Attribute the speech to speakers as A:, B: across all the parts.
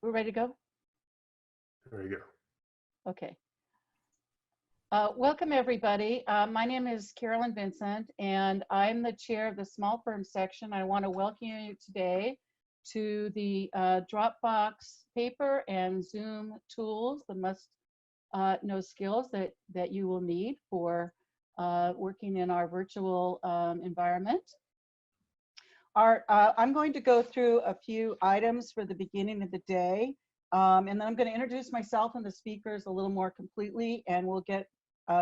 A: We're ready to go?
B: There you go.
A: Okay. Welcome, everybody. My name is Carolyn Vincent, and I'm the chair of the small firm section. I want to welcome you today to the Dropbox Paper and Zoom tools, the must-know skills that you will need for working in our virtual environment. I'm going to go through a few items for the beginning of the day, and then I'm going to introduce myself and the speakers a little more completely, and we'll get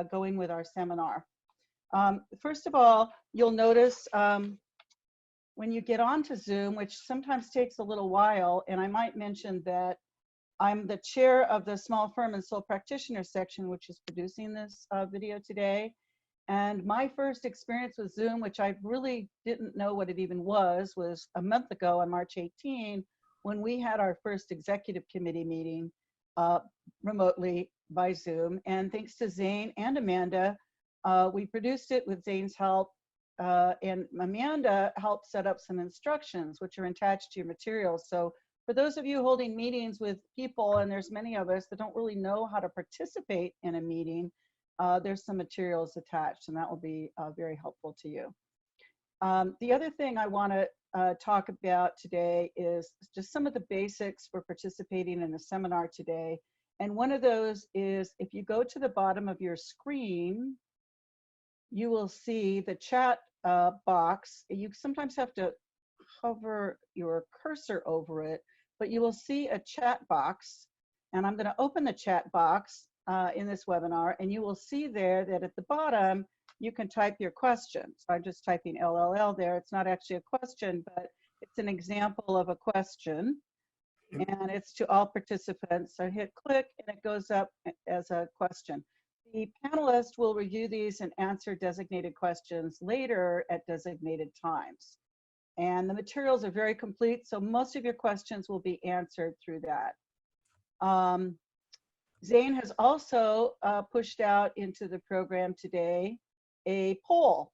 A: going with our seminar. First of all, you'll notice when you get onto Zoom, which sometimes takes a little while, and I might mention that I'm the chair of the small firm and sole practitioner section, which is producing this video today. And my first experience with Zoom, which I really didn't know what it even was a month ago on March 18, when we had our first executive committee meeting remotely by Zoom. And thanks to Zane and Amanda, we produced it with Zane's help. And Amanda helped set up some instructions, which are attached to your materials. So for those of you holding meetings with people, and there's many of us that don't really know how to participate in a meeting, there's some materials attached, and that will be very helpful to you. The other thing I want to talk about today is just some of the basics for participating in the seminar today. And one of those is if you go to the bottom of your screen, you will see the chat box. You sometimes have to hover your cursor over it, but you will see a chat box. And I'm going to open the chat box in this webinar, and you will see there that at the bottom, you can type your questions. So I'm just typing LLL there. It's not actually a question, but it's an example of a question. And it's to all participants. So hit click, and it goes up as a question. The panelists will review these and answer designated questions later at designated times. And the materials are very complete, so most of your questions will be answered through that. Zane has also pushed out into the program today a poll.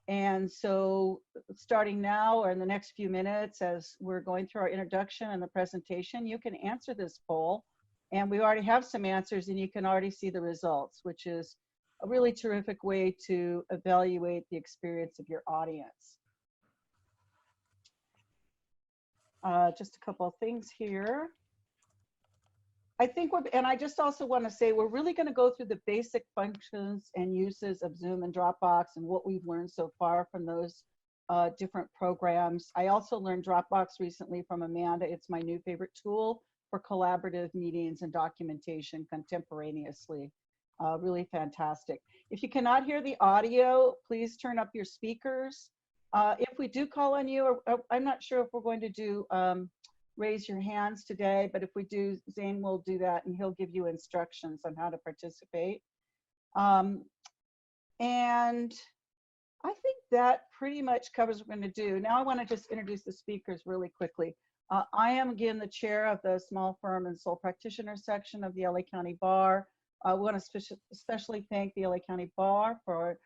A: And so starting now or in the next few minutes, as we're going through our introduction and the presentation, you can answer this poll. And we already have some answers, and you can already see the results, which is a really terrific way to evaluate the experience of your audience. Just a couple of things here. I think and I just also want to say, we're really going to go through the basic functions and uses of Zoom and Dropbox and what we've learned so far from those different programs. I also learned Dropbox recently from Amanda. It's my new favorite tool for collaborative meetings and documentation contemporaneously. Really fantastic. If you cannot hear the audio, please turn up your speakers. If we do call on you, or I'm not sure if we're going to do raise your hands today, but if we do, Zane will do that, and he'll give you instructions on how to participate. And I think that pretty much covers what we're going to do. Now I want to just introduce the speakers really quickly. I am, again, the chair of the small firm and sole practitioner section of the LA County Bar. I want to especially thank the LA County Bar for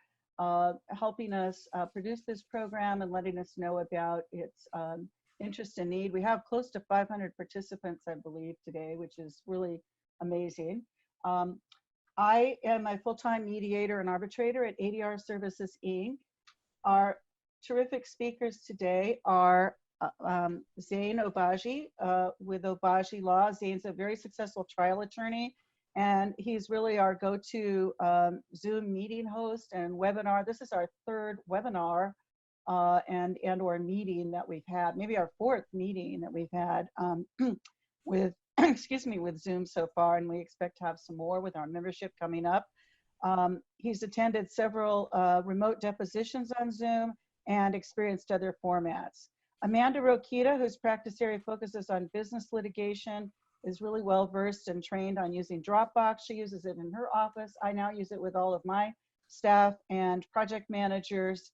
A: helping us produce this program and letting us know about its interest and need. We have close to 500 participants, I believe, today, which is really amazing. I am a full-time mediator and arbitrator at ADR Services, Inc. Our terrific speakers today are Zane Obaji with Obaji Law. Zane's a very successful trial attorney, and he's really our go-to Zoom meeting host and webinar. This is our third webinar and or meeting that we've had, maybe our fourth meeting that we've had with excuse me, with Zoom so far, and we expect to have some more with our membership coming up. He's attended several remote depositions on Zoom and experienced other formats. Amanda Rokita, whose practice area focuses on business litigation, is really well versed and trained on using Dropbox. She uses it in her office. I now use it with all of my staff and project managers.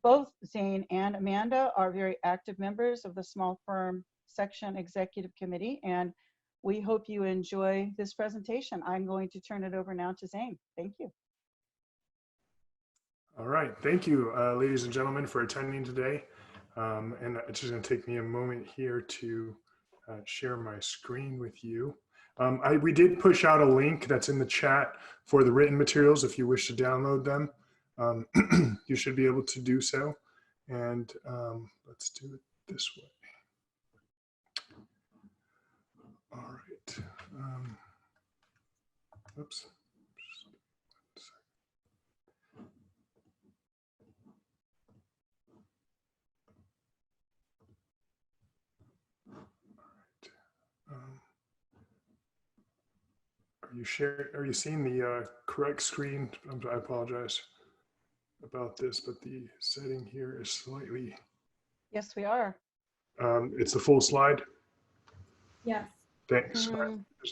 A: Both Zane and Amanda are very active members of the small firm section executive committee, and we hope you enjoy this presentation. I'm going to turn it over now to Zane. Thank you.
B: All right, thank you, ladies and gentlemen, for attending today. And it's just going to take me a moment here to share my screen with you. We did push out a link that's in the chat for the written materials. If you wish to download them, you should be able to do so. And let's do it this way. All right. Oops. Are you seeing the correct screen? I apologize about this, but the setting here is slightly.
A: Yes, we are.
B: It's the full slide.
C: Yes.
B: Thanks.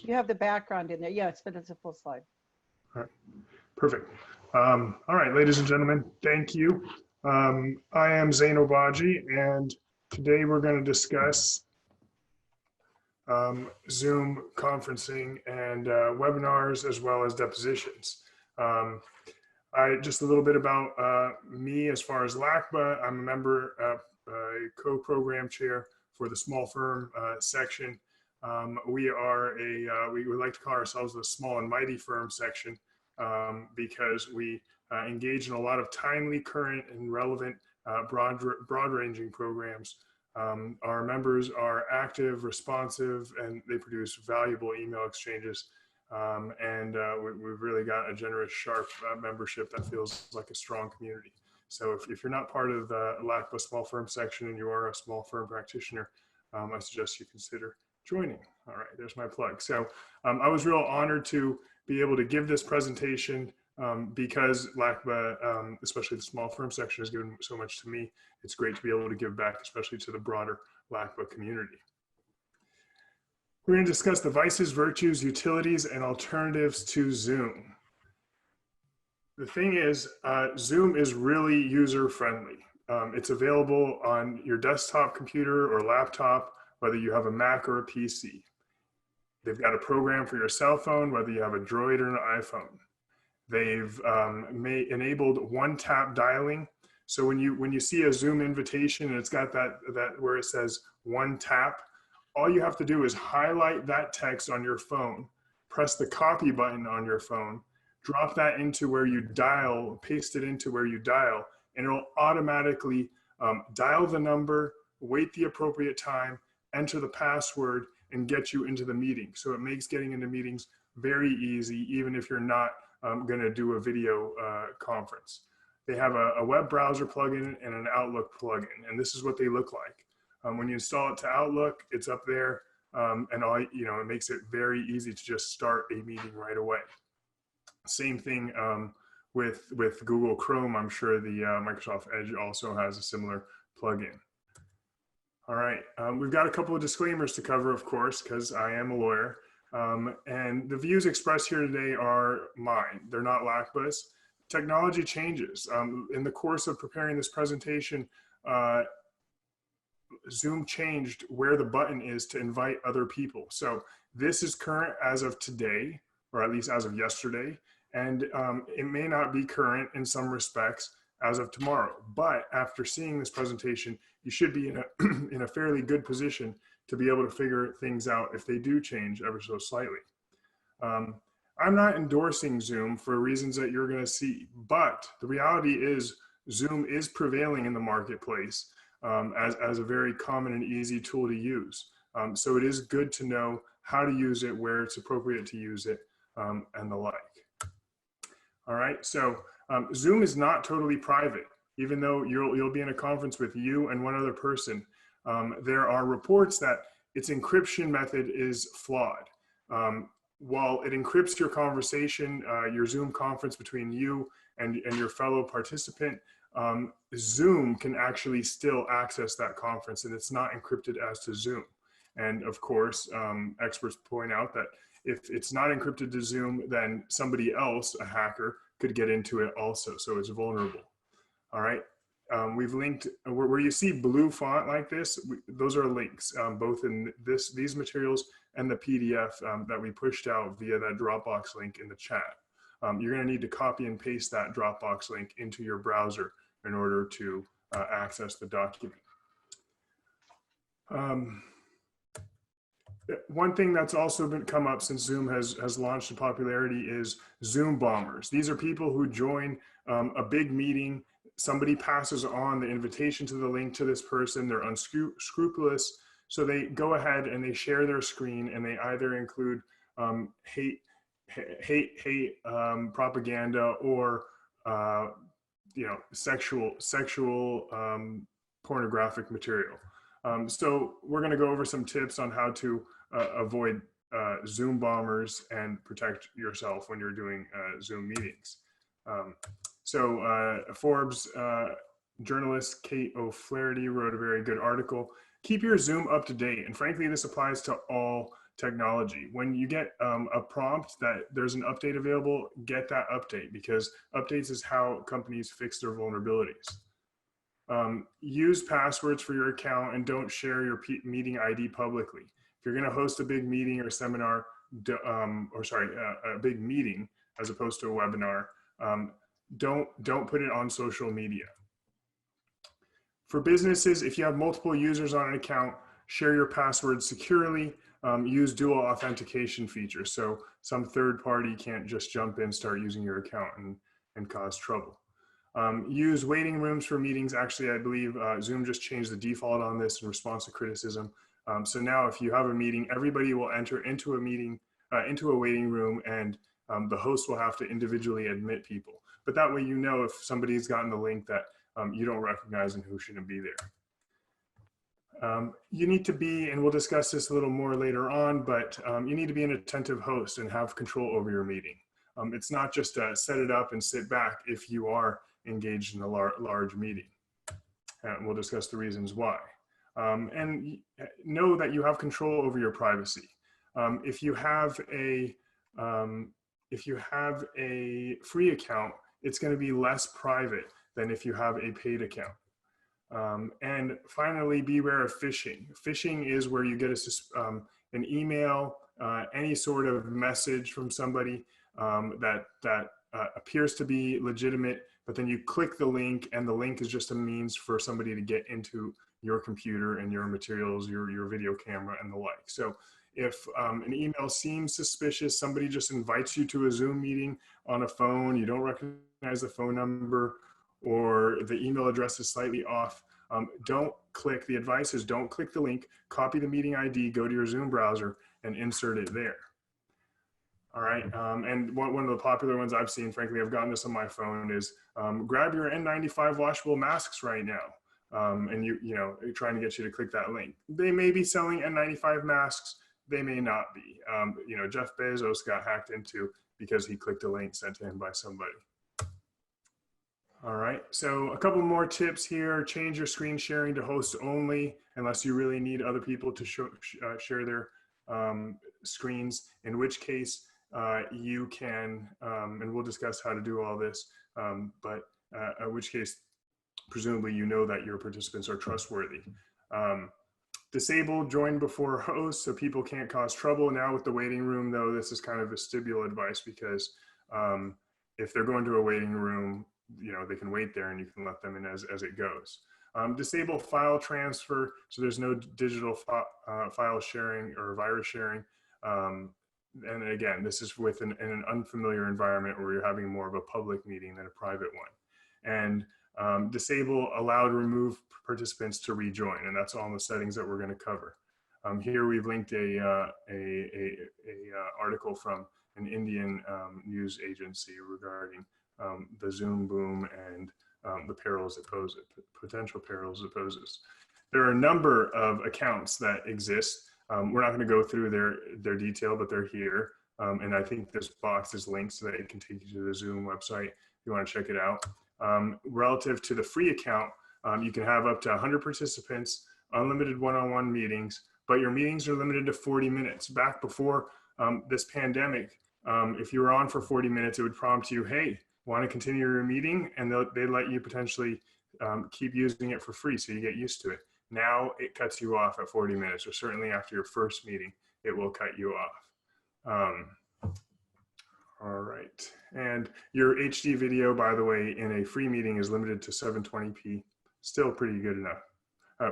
A: You have the background in there. Yes, but it's a full slide.
B: All right. Perfect. All right, ladies and gentlemen, thank you. I am Zain Obaji, and today we're going to discuss Zoom conferencing and webinars, as well as depositions. Just a little bit about me as far as LACBA. I'm a member, co-program chair for the small firm section. We would like to call ourselves the small and mighty firm section because we engage in a lot of timely, current, and relevant broad-ranging programs. Our members are active, responsive, and they produce valuable email exchanges. We've really got a generous, sharp membership that feels like a strong community. So if you're not part of the LACBA small firm section and you are a small firm practitioner, I suggest you consider joining. All right, there's my plug. So I was real honored to be able to give this presentation because LACBA, especially the small firm section, has given so much to me. It's great to be able to give back, especially to the broader LACBA community. We're going to discuss the vices, virtues, utilities, and alternatives to Zoom. The thing is, Zoom is really user-friendly. It's available on your desktop computer or laptop, whether you have a Mac or a PC. They've got a program for your cell phone, whether you have a Droid or an iPhone. They've enabled one-tap dialing. So when you see a Zoom invitation and it's got that where it says one tap, all you have to do is highlight that text on your phone, press the copy button on your phone, drop that into where you dial, paste it into where you dial, and it'll automatically dial the number, wait the appropriate time, enter the password, and get you into the meeting. So it makes getting into meetings very easy, even if you're not going to do a video conference. They have a web browser plugin and an Outlook plugin, and this is what they look like. When you install it to Outlook, it's up there, and it makes it very easy to just start a meeting right away. Same thing with Google Chrome. I'm sure the Microsoft Edge also has a similar plugin. All right, we've got a couple of disclaimers to cover, of course, because I am a lawyer. And the views expressed here today are mine. They're not LACBA's. Technology changes. In the course of preparing this presentation, Zoom changed where the button is to invite other people. So this is current as of today, or at least as of yesterday. And it may not be current in some respects as of tomorrow. But after seeing this presentation, you should be in a fairly good position to be able to figure things out if they do change ever so slightly. I'm not endorsing Zoom for reasons that you're going to see, but the reality is Zoom is prevailing in the marketplace as a very common and easy tool to use. So it is good to know how to use it, where it's appropriate to use it, and the like. All right, so Zoom is not totally private. Even though you'll be in a conference with you and one other person, there are reports that its encryption method is flawed. While it encrypts your conversation, your Zoom conference between you and your fellow participant, Zoom can actually still access that conference, and it's not encrypted as to Zoom. And of course, experts point out that if it's not encrypted to Zoom, then somebody else, a hacker, could get into it also, so it's vulnerable. All right, we've linked, where you see blue font like this, those are links, both in these materials and the PDF that we pushed out via that Dropbox link in the chat. You're gonna need to copy and paste that Dropbox link into your browser in order to access the document. One thing that's also been come up since Zoom has launched in popularity is Zoom bombers. These are people who join a big meeting. Somebody passes on the invitation to the link to this person. They're unscrupulous. So they go ahead and they share their screen, and they either include hate propaganda, or sexual pornographic material. So we're going to go over some tips on how to avoid Zoom bombers and protect yourself when you're doing Zoom meetings. Forbes journalist Kate O'Flaherty wrote a very good article. Keep your Zoom up to date. And frankly, this applies to all technology. When you get a prompt that there's an update available, get that update, because updates is how companies fix their vulnerabilities. Use passwords for your account, and don't share your meeting ID publicly. If you're going to host a big meeting or seminar, a big meeting as opposed to a webinar, don't put it on social media. For businesses, if you have multiple users on an account, share your password securely. Use dual authentication features, so some third party can't just jump in, start using your account and cause trouble. Use waiting rooms for meetings. Actually, I believe Zoom just changed the default on this in response to criticism. So now if you have a meeting, everybody will enter into a waiting room, and the host will have to individually admit people. But that way, you know, if somebody's gotten the link that you don't recognize and who shouldn't be there. You need to be, and we'll discuss this a little more later on, but you need to be an attentive host and have control over your meeting. It's not just set it up and sit back if you are engaged in a large meeting. And we'll discuss the reasons why. And know that you have control over your privacy. If you have a free account, it's going to be less private than if you have a paid account. And finally, beware of phishing. Phishing is where you get an email, any sort of message from somebody that appears to be legitimate, but then you click the link, and the link is just a means for somebody to get into your computer and your materials, your video camera and the like. So if an email seems suspicious, somebody just invites you to a Zoom meeting on a phone, you don't recognize the phone number, or the email address is slightly off, don't click. The advice is don't click the link, copy the meeting ID, go to your Zoom browser and insert it there. All right, and one of the popular ones I've seen, frankly, I've gotten this on my phone, is grab your N95 washable masks right now. And you're trying to get you to click that link. They may be selling N95 masks, they may not be. Jeff Bezos got hacked into because he clicked a link sent to him by somebody. All right, so a couple more tips here. Change your screen sharing to host only, unless you really need other people to share their screens, in which case you can, and we'll discuss how to do all this, but in which case, presumably you know that your participants are trustworthy. Disable join before host so people can't cause trouble. Now with the waiting room though, this is kind of vestibular advice, because if they're going to a waiting room, they can wait there and you can let them in as it goes. Disable file transfer, so there's no digital file sharing or virus sharing. And again, this is in an unfamiliar environment where you're having more of a public meeting than a private one. And disable allow to remove participants to rejoin, and that's all in the settings that we're going to cover. Here we've linked a article from an Indian news agency regarding the Zoom boom and the perils it poses, potential perils it poses. There are a number of accounts that exist. We're not going to go through their detail, but they're here. And I think this box is linked so that it can take you to the Zoom website if you want to check it out. Relative to the free account, you can have up to 100 participants, unlimited one-on-one meetings, but your meetings are limited to 40 minutes. Back before this pandemic, if you were on for 40 minutes, it would prompt you, hey, want to continue your meeting? And they'd let you potentially keep using it for free, so you get used to it. Now it cuts you off at 40 minutes, or certainly after your first meeting, it will cut you off. All right, and your HD video, by the way, in a free meeting is limited to 720p. Still pretty good enough,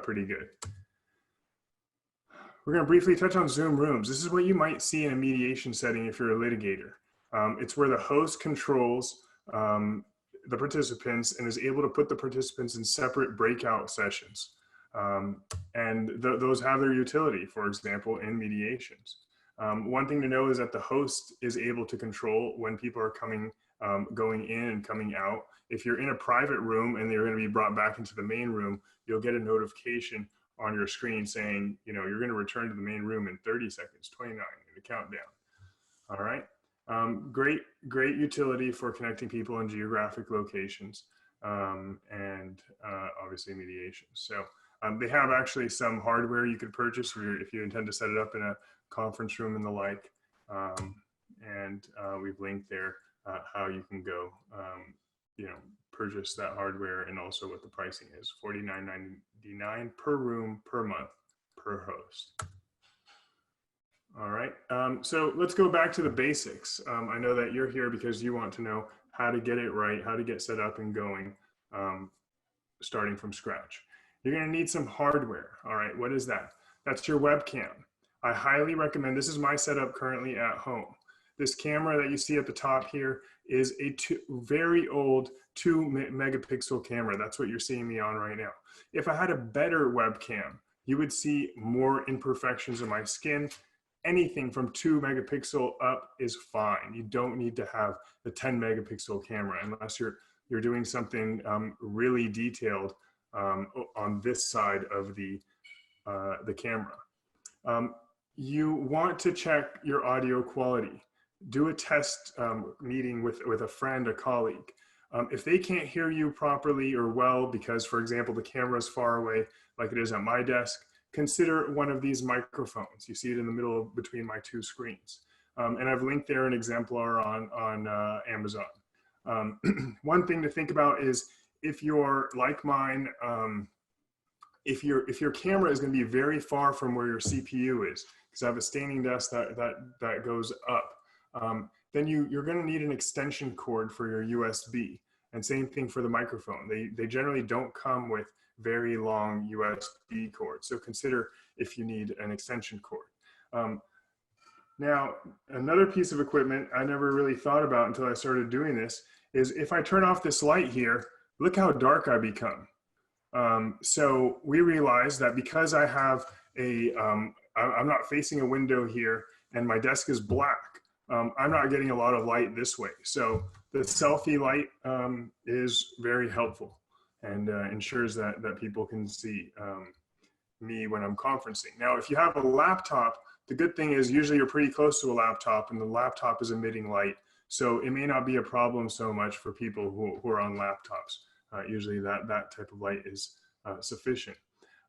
B: pretty good. We're going to briefly touch on Zoom rooms. This is what you might see in a mediation setting if you're a litigator. It's where the host controls the participants and is able to put the participants in separate breakout sessions. Those have their utility, for example, in mediations. One thing to know is that the host is able to control when people are going in and coming out. If you're in a private room and they're going to be brought back into the main room, you'll get a notification on your screen saying, you know, you're going to return to the main room in 30 seconds, 29, and a countdown. All right. Great utility for connecting people in geographic locations and obviously mediations. So they have actually some hardware you could purchase if you intend to set it up in a conference room and the like. We've linked there how you can go, purchase that hardware and also what the pricing is. $49.99 per room per month per host. All right, so let's go back to the basics. I know that you're here because you want to know how to get it right, how to get set up and going, starting from scratch. You're gonna need some hardware. All right, what is that? That's your webcam. I highly recommend, this is my setup currently at home. This camera that you see at the top here is a very old 2 megapixel camera. That's what you're seeing me on right now. If I had a better webcam, you would see more imperfections in my skin. Anything from 2 megapixel up is fine. You don't need to have the 10 megapixel camera unless you're doing something really detailed on this side of the camera. You want to check your audio quality. Do a test meeting with a friend, a colleague. If they can't hear you properly or well because, for example, the camera is far away like it is at my desk, consider one of these microphones. You see it in the middle between my 2 screens. And I've linked there an exemplar on Amazon. One thing to think about is if you're like mine, if your camera is going to be very far from where your CPU is, because I have a standing desk that goes up, then you're going to need an extension cord for your USB. And same thing for the microphone. They generally don't come with very long USB cords. So consider if you need an extension cord. Now, another piece of equipment I never really thought about until I started doing this is if I turn off this light here, look how dark I become. So we realized that because I have I'm not facing a window here and my desk is black, I'm not getting a lot of light this way. So the selfie light is very helpful and ensures that people can see me when I'm conferencing. Now, if you have a laptop, the good thing is usually you're pretty close to a laptop and the laptop is emitting light. So it may not be a problem so much for people who are on laptops. Usually that type of light is sufficient.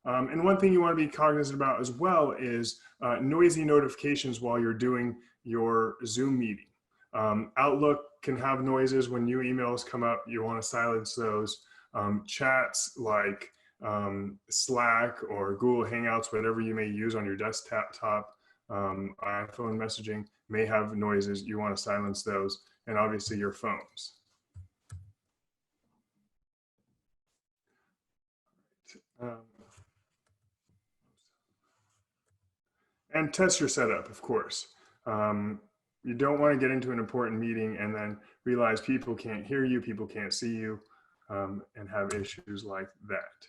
B: And one thing you want to be cognizant about as well is noisy notifications while you're doing your Zoom meeting. Outlook can have noises when new emails come up. You want to silence those. Chats like Slack or Google Hangouts, whatever you may use on your desktop, iPhone messaging may have noises. You want to silence those, and obviously your phones. And test your setup, of course. You don't want to get into an important meeting and then realize people can't hear you, people can't see you, and have issues like that.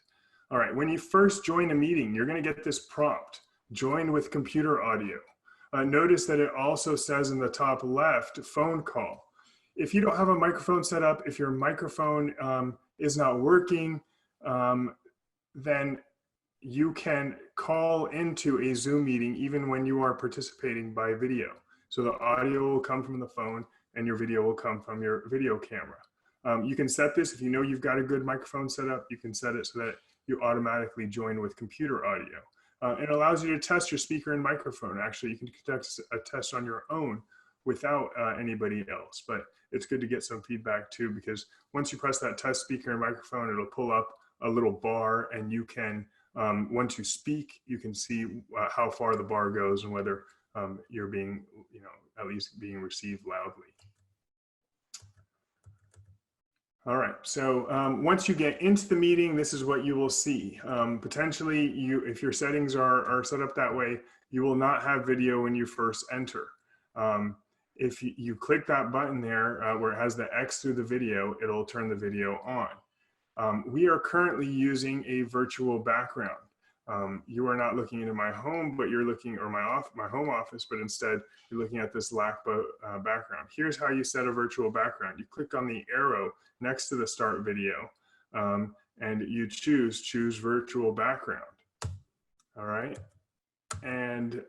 B: All right, when you first join a meeting, you're going to get this prompt, join with computer audio. Notice that it also says in the top left, phone call. If you don't have a microphone set up, if your microphone is not working, then you can call into a Zoom meeting even when you are participating by video. So the audio will come from the phone and your video will come from your video camera. You can set this, if you know you've got a good microphone set up, you can set it so that you automatically join with computer audio. It allows you to test your speaker and microphone. Actually, you can conduct a test on your own without anybody else, but it's good to get some feedback too, because once you press that test speaker and microphone, it'll pull up a little bar and you can, once you speak, you can see how far the bar goes and whether you're being, at least being received loudly. All right, so once you get into the meeting, this is what you will see. Potentially, if your settings are set up that way, you will not have video when you first enter. If you click that button there where it has the X through the video, it'll turn the video on. We are currently using a virtual background. You are not looking into my home, but you're looking, or my home office, but instead you're looking at this LACBA background. Here's how you set a virtual background. You click on the arrow next to the start video, and you choose virtual background. All right. And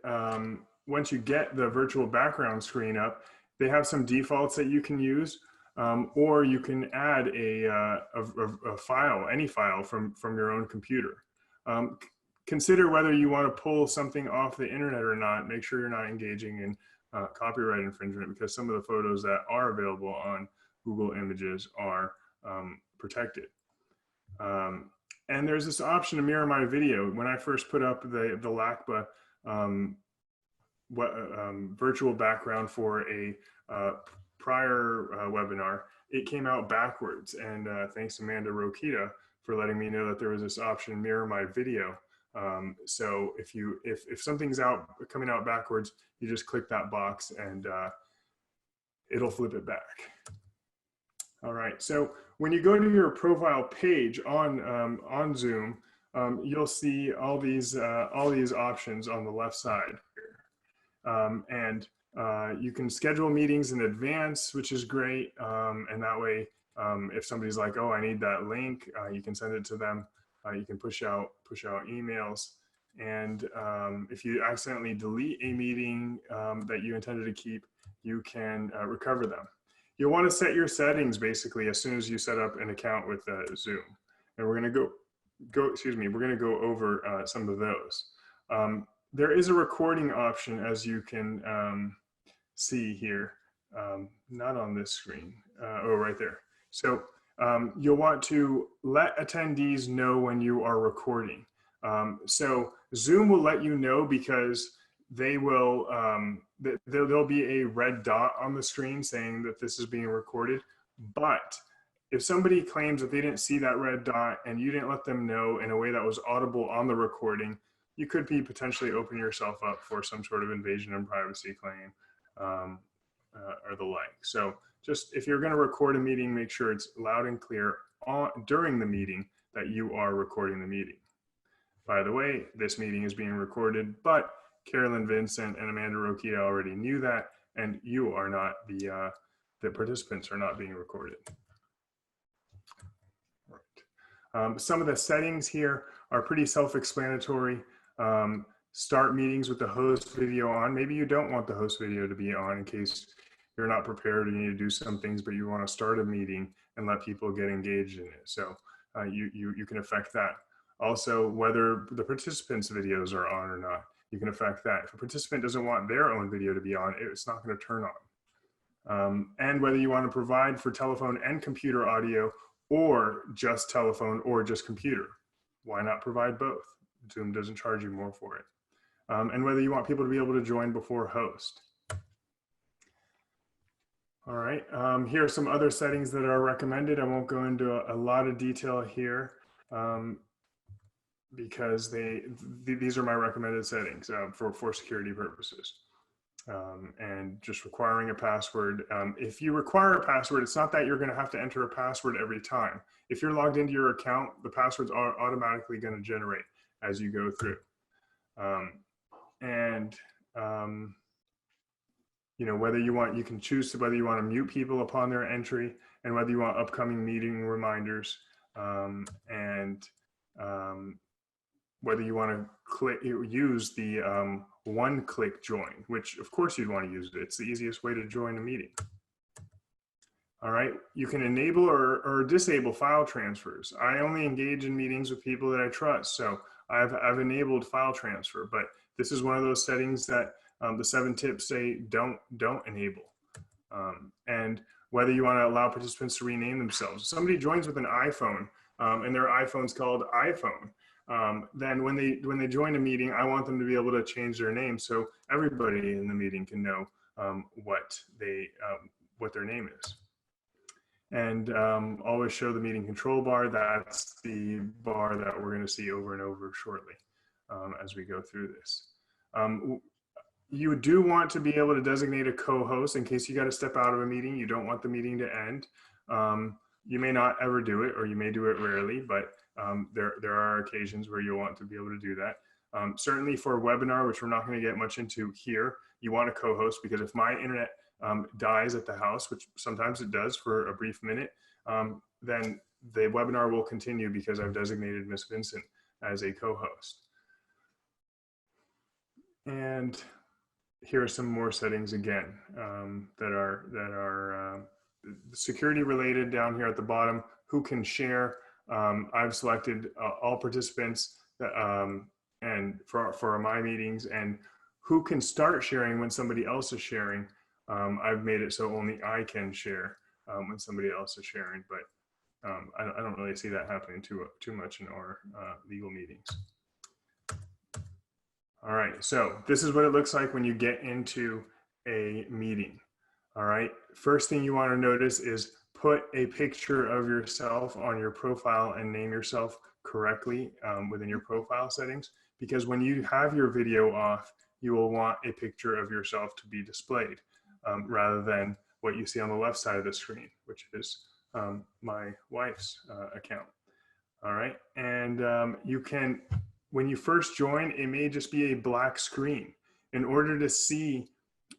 B: once you get the virtual background screen up, they have some defaults that you can use, or you can add a file, any file from your own computer. Consider whether you want to pull something off the internet or not. Make sure you're not engaging in copyright infringement, because some of the photos that are available on Google Images are protected. And there's this option to mirror my video. When I first put up the LACBA virtual background for a prior webinar, it came out backwards. And thanks to Amanda Rokita for letting me know that there was this option, mirror my video. So if something's coming out backwards, you just click that box and it'll flip it back. All right, so when you go to your profile page on Zoom, you'll see all these options on the left side here. And you can schedule meetings in advance, which is great. And that way, if somebody's like, oh, I need that link, you can send it to them. You can push out emails. And if you accidentally delete a meeting that you intended to keep, you can recover them. You'll want to set your settings basically as soon as you set up an account with Zoom. And we're going to we're going to go over some of those. There is a recording option, as you can see here, not on this screen. Oh, right there. So you'll want to let attendees know when you are recording. So Zoom will let you know, because they will, there'll be a red dot on the screen saying that this is being recorded. But if somebody claims that they didn't see that red dot and you didn't let them know in a way that was audible on the recording, you could be potentially opening yourself up for some sort of invasion of privacy claim or the like. So just, if you're going to record a meeting, make sure it's loud and clear during the meeting that you are recording the meeting. By the way, this meeting is being recorded, but Carolyn Vincent and Amanda Rokita already knew that, and you are not, the participants are not being recorded. Right. Some of the settings here are pretty self-explanatory. Start meetings with the host video on. Maybe you don't want the host video to be on in case you're not prepared and you need to do some things, but you want to start a meeting and let people get engaged in it. So you can affect that. Also, whether the participants' videos are on or not, you can affect that. If a participant doesn't want their own video to be on, it's not going to turn on. And whether you want to provide for telephone and computer audio, or just telephone or just computer. Why not provide both? Zoom doesn't charge you more for it. And whether you want people to be able to join before host. All right, here are some other settings that are recommended. I won't go into a lot of detail here because these are my recommended settings for security purposes. And just requiring a password. If you require a password, it's not that you're going to have to enter a password every time. If you're logged into your account, the passwords are automatically going to generate as you go through. You know, whether you can choose whether you want to mute people upon their entry, and whether you want upcoming meeting reminders, whether you want to use the one-click join, which of course you'd want to use it. It's the easiest way to join a meeting. All right, you can enable or disable file transfers. I only engage in meetings with people that I trust, so I've enabled file transfer, but this is one of those settings that the 7 tips say don't enable. And whether you want to allow participants to rename themselves. If somebody joins with an iPhone and their iPhone's called iPhone, then when they join a meeting, I want them to be able to change their name so everybody in the meeting can know what their name is. And always show the meeting control bar. That's the bar that we're going to see over and over shortly as we go through this. You do want to be able to designate a co-host in case you got to step out of a meeting. You don't want the meeting to end. You may not ever do it, or you may do it rarely, but there are occasions where you'll want to be able to do that. Certainly for a webinar, which we're not going to get much into here, you want a co-host, because if my internet dies at the house, which sometimes it does for a brief minute, then the webinar will continue because I've designated Miss Vincent as a co-host. And here are some more settings again that are security related down here at the bottom. Who can share? I've selected all participants and for my meetings, and who can start sharing when somebody else is sharing. I've made it so only I can share when somebody else is sharing, but I don't really see that happening too much in our legal meetings. All right, so this is what it looks like when you get into a meeting. All right, first thing you want to notice is put a picture of yourself on your profile and name yourself correctly within your profile settings, because when you have your video off, you will want a picture of yourself to be displayed rather than what you see on the left side of the screen, which is my wife's account. All right, and you can, when you first join, it may just be a black screen. In order to see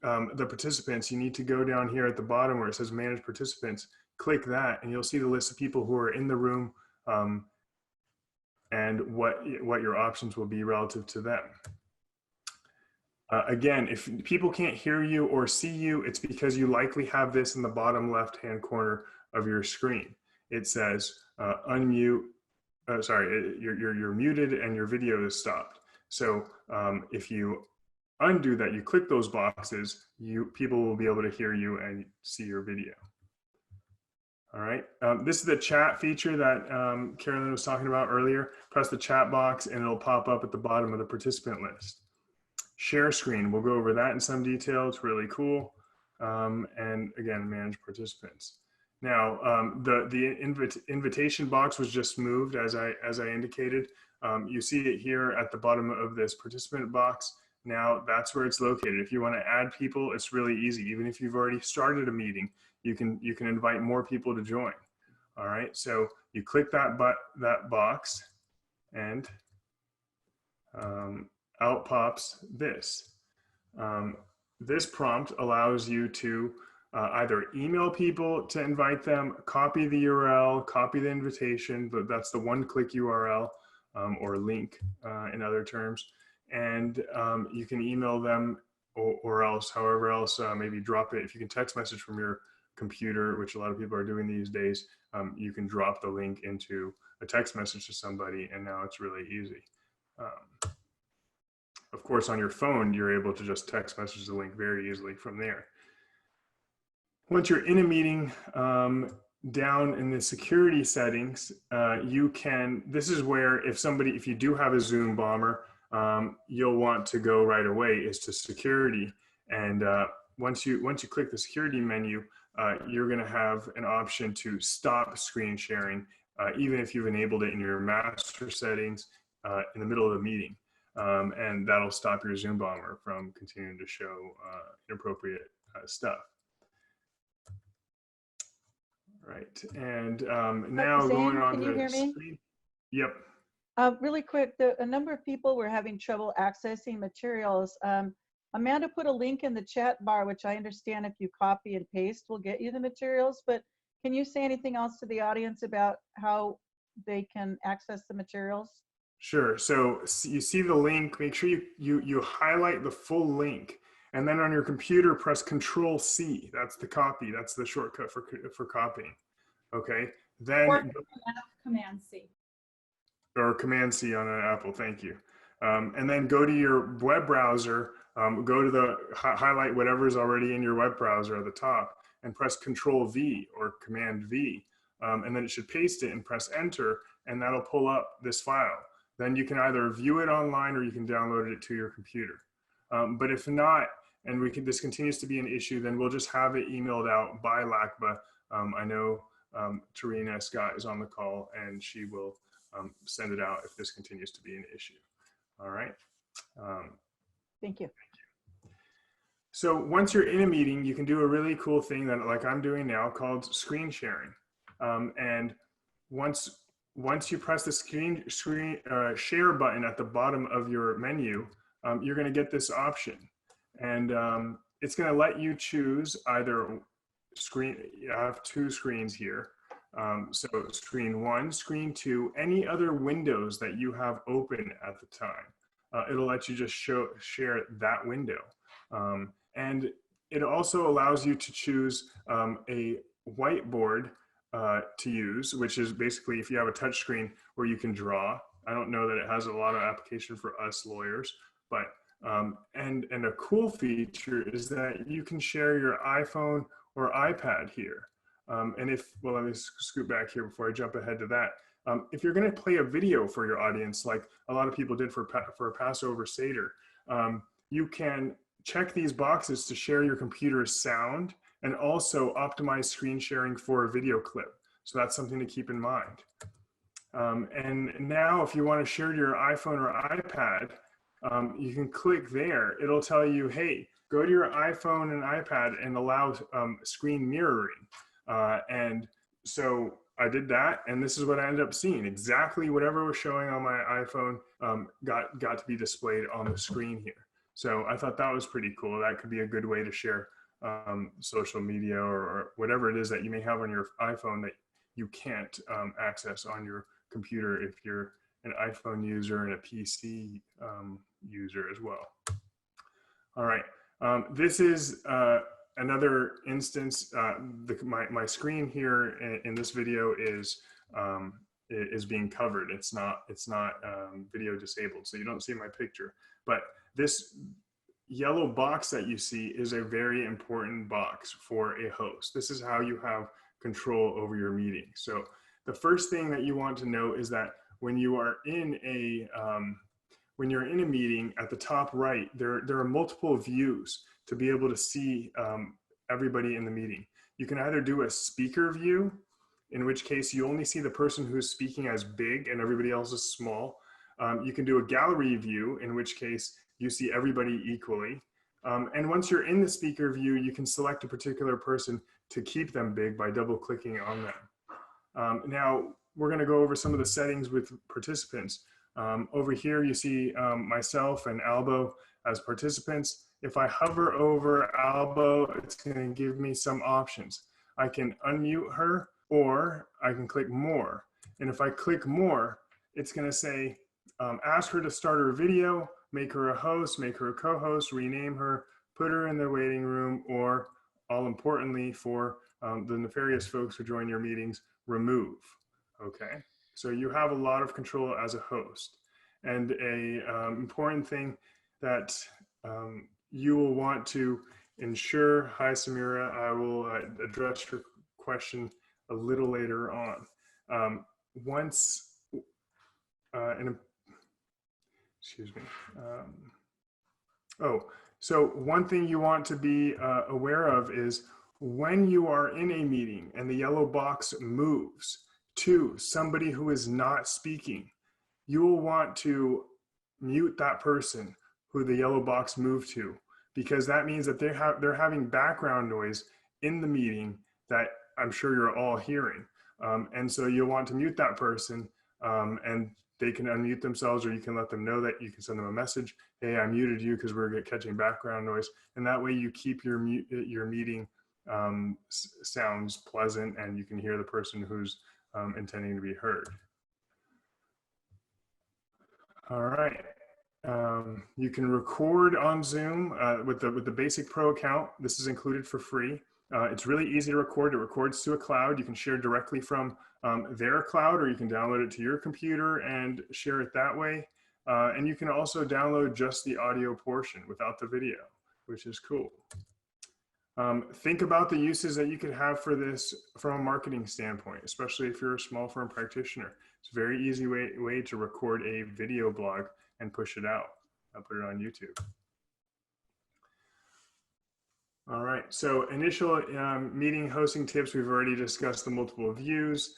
B: the participants, you need to go down here at the bottom where it says Manage Participants, click that, and you'll see the list of people who are in the room and what your options will be relative to them. Again, if people can't hear you or see you, it's because you likely have this in the bottom left-hand corner of your screen. It says unmute. Sorry, you're muted and your video is stopped. So if you undo that, you click those boxes, people will be able to hear you and see your video. All right, this is the chat feature that Carolyn was talking about earlier. Press the chat box and it'll pop up at the bottom of the participant list. Share screen, we'll go over that in some detail. It's really cool. And again, manage participants. Now, the invitation box was just moved as I indicated. You see it here at the bottom of this participant box. Now that's where it's located. If you want to add people, it's really easy. Even if you've already started a meeting, you can invite more people to join. All right, so you click that box, and out pops this. This prompt allows you to either email people to invite them, copy the URL, copy the invitation, but that's the one-click URL or link in other terms. And you can email them or else, however else, maybe drop it. If you can text message from your computer, which a lot of people are doing these days, you can drop the link into a text message to somebody, and now it's really easy. Of course, on your phone, you're able to just text message the link very easily from there. Once you're in a meeting, down in the security settings, you can, this is where if you do have a Zoom bomber, you'll want to go right away is to security. And once you click the security menu, you're gonna have an option to stop screen sharing, even if you've enabled it in your master settings in the middle of the meeting. And that'll stop your Zoom bomber from continuing to show inappropriate stuff. Right, and now going on to the screen. Yep.
A: Really quick, a number of people were having trouble accessing materials. Amanda put a link in the chat bar, which I understand if you copy and paste will get you the materials, but can you say anything else to the audience about how they can access the materials?
B: Sure, so you see the link, make sure you highlight the full link, and then on your computer, press Control-C. That's the copy, that's the shortcut for copying, okay? Then
C: or Command-C.
B: Or Command-C on an Apple, thank you. And then go to your web browser, go to highlight whatever is already in your web browser at the top, and press Control-V or Command-V. And then it should paste it and press Enter, and that'll pull up this file. Then you can either view it online or you can download it to your computer. But if not, and this continues to be an issue, then we'll just have it emailed out by LACBA. I know Tarina Scott is on the call, and she will send it out if this continues to be an issue. All right.
A: Thank you.
B: So once you're in a meeting, you can do a really cool thing that, like I'm doing now, called screen sharing. And once you press the share button at the bottom of your menu, you're going to get this option, and it's going to let you choose either screen. I have two screens here. So screen 1, screen 2, any other windows that you have open at the time. It'll let you just share that window. And it also allows you to choose a whiteboard to use, which is basically if you have a touch screen where you can draw. I don't know that it has a lot of application for us lawyers, but and a cool feature is that you can share your iPhone or iPad here. And let me scoot back here before I jump ahead to that. If you're going to play a video for your audience, like a lot of people did for a Passover Seder, you can check these boxes to share your computer's sound and also optimize screen sharing for a video clip. So that's something to keep in mind. And now if you want to share your iPhone or iPad, you can click there. It'll tell you, hey, go to your iPhone and iPad and allow screen mirroring. And so I did that, and this is what I ended up seeing. Exactly whatever was showing on my iPhone got to be displayed on the screen here. So I thought that was pretty cool. That could be a good way to share social media or whatever it is that you may have on your iPhone that you can't access on your computer if you're an iPhone user and a PC user as well. All right, this is another instance. My screen here in this video is being covered. It's not video disabled, so you don't see my picture. But this yellow box that you see is a very important box for a host. This is how you have control over your meeting. So the first thing that you want to know is that when you are in a meeting, at the top right, there are multiple views to be able to see everybody in the meeting. You can either do a speaker view, in which case you only see the person who's speaking as big and everybody else is small. You can do a gallery view, in which case you see everybody equally. And once you're in the speaker view, you can select a particular person to keep them big by double clicking on them. Now, we're going to go over some of the settings with participants. Over here, you see myself and Albo as participants. If I hover over Albo, it's going to give me some options. I can unmute her, or I can click more. And if I click more, it's going to say, ask her to start her video, make her a host, make her a co-host, rename her, put her in the waiting room, or all importantly for the nefarious folks who join your meetings, remove. Okay, so you have a lot of control as a host. And a important thing that you will want to ensure, hi Samira, I will address your question a little later on. Excuse me. So one thing you want to be aware of is when you are in a meeting and the yellow box moves to somebody who is not speaking, you will want to mute that person who the yellow box moved to, because that means that they're having background noise in the meeting that I'm sure you're all hearing. And so you'll want to mute that person, and they can unmute themselves, or you can let them know that you can send them a message. Hey, I muted you because we're catching background noise. And that way you keep your meeting sounds pleasant, and you can hear the person who's intending to be heard. All right. You can record on Zoom with the Basic Pro account. This is included for free. It's really easy to record. It records to a cloud. You can share directly from their cloud, or you can download it to your computer and share it that way. And you can also download just the audio portion without the video, which is cool. Think about the uses that you could have for this from a marketing standpoint, especially if you're a small firm practitioner. It's a very easy way to record a video blog and push it out. I'll put it on YouTube. All right, so initial meeting hosting tips, we've already discussed the multiple views.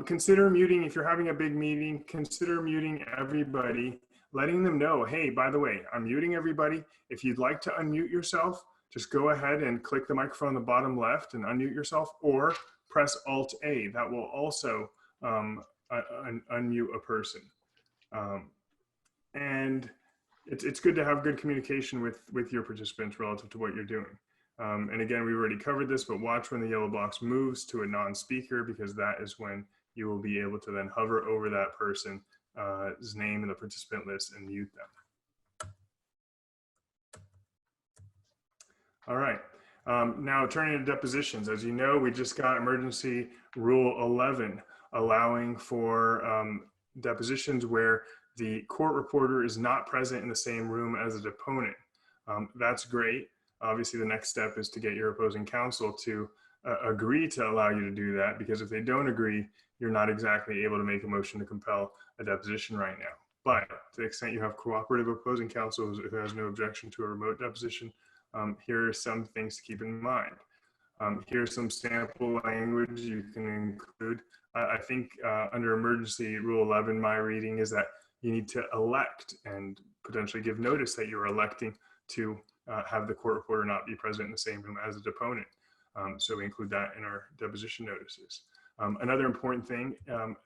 B: Consider muting, if you're having a big meeting, consider muting everybody. letting them know, hey, by the way, I'm muting everybody. If you'd like to unmute yourself, just go ahead and click the microphone on the bottom left and unmute yourself, or press Alt-A. That will also unmute a person. And it's good to have good communication with your participants relative to what you're doing. And again, we've already covered this, but watch when the yellow box moves to a non-speaker, because that is when you will be able to then hover over that person's name in the participant list and mute them. All right. Now turning to depositions. As you know, we just got emergency rule 11, allowing for depositions where the court reporter is not present in the same room as a deponent. That's great. Obviously, the next step is to get your opposing counsel to agree to allow you to do that, because if they don't agree, you're not exactly able to make a motion to compel a deposition right now. But to the extent you have cooperative opposing counsel who has no objection to a remote deposition, here are some things to keep in mind. Here's some sample language you can include. I think under emergency rule 11, my reading is that you need to elect and potentially give notice that you're electing to have the court reporter not be present in the same room as a deponent. So we include that in our deposition notices. Another important thing,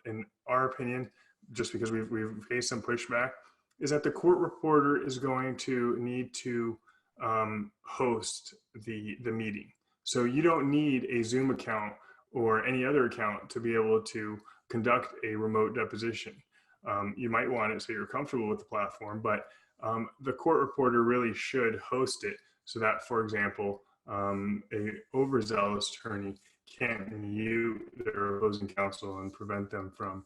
B: in our opinion, just because we've faced some pushback, is that the court reporter is going to need to host the meeting. So you don't need a Zoom account or any other account to be able to conduct a remote deposition. You might want it so you're comfortable with the platform, but the court reporter really should host it so that, for example, a overzealous attorney can't mute their opposing counsel and prevent them from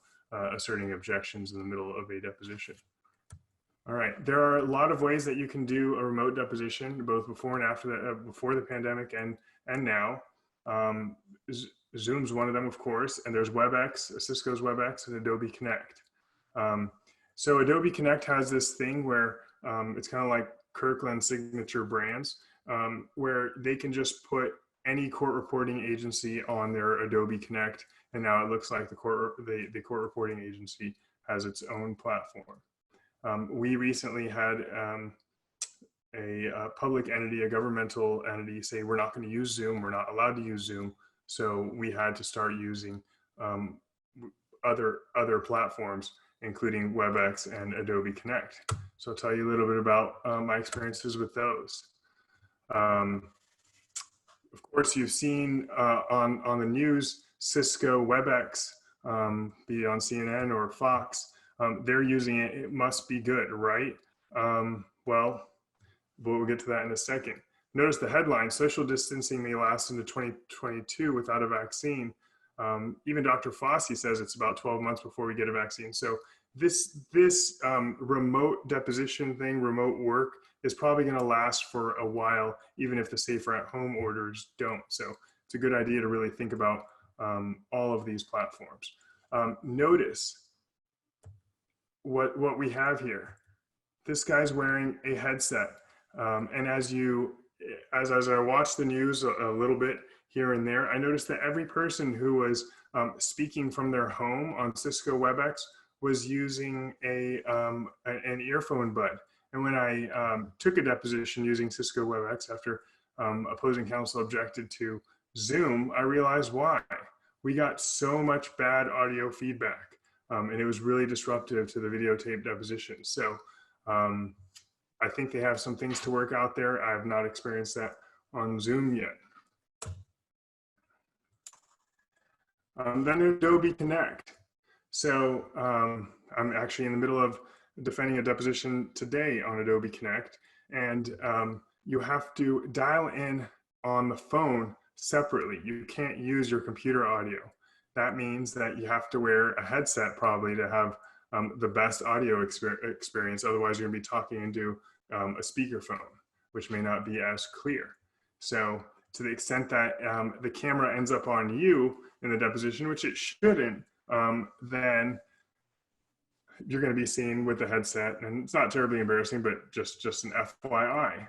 B: asserting objections in the middle of a deposition. All right, there are a lot of ways that you can do a remote deposition, both before and after that, before the pandemic and now. Zoom's one of them, of course, and there's WebEx, Cisco's WebEx, and Adobe Connect. So Adobe Connect has this thing where it's kind of like Kirkland signature brands, where they can just put any court reporting agency on their Adobe Connect, and now it looks like the court reporting agency has its own platform. We recently had a public entity, a governmental entity, say we're not going to use Zoom, we're not allowed to use Zoom, so we had to start using other platforms, including WebEx and Adobe Connect. So I'll tell you a little bit about my experiences with those. Of course, you've seen on the news, Cisco WebEx, be it on CNN or Fox, they're using it. It must be good, right? Well, we'll get to that in a second. Notice the headline, social distancing may last into 2022 without a vaccine. Even Dr. Fossey says it's about 12 months before we get a vaccine. So this remote deposition thing, remote work, is probably going to last for a while, even if the safer at home orders don't. So it's a good idea to really think about all of these platforms. Notice what we have here. This guy's wearing a headset. And as I watched the news a little bit here and there, I noticed that every person who was speaking from their home on Cisco WebEx was using an earphone bud. And when I took a deposition using Cisco WebEx after opposing counsel objected to Zoom, I realized why. We got so much bad audio feedback, and it was really disruptive to the videotape deposition. So I think they have some things to work out there. I have not experienced that on Zoom yet. Then Adobe Connect. So I'm actually in the middle of defending a deposition today on Adobe Connect, and you have to dial in on the phone separately. You can't use your computer audio. That means that you have to wear a headset probably to have the best audio experience. Otherwise, you're gonna be talking into a speakerphone, which may not be as clear. So to the extent that the camera ends up on you in the deposition, which it shouldn't, then you're going to be seen with the headset, and it's not terribly embarrassing, but just an FYI.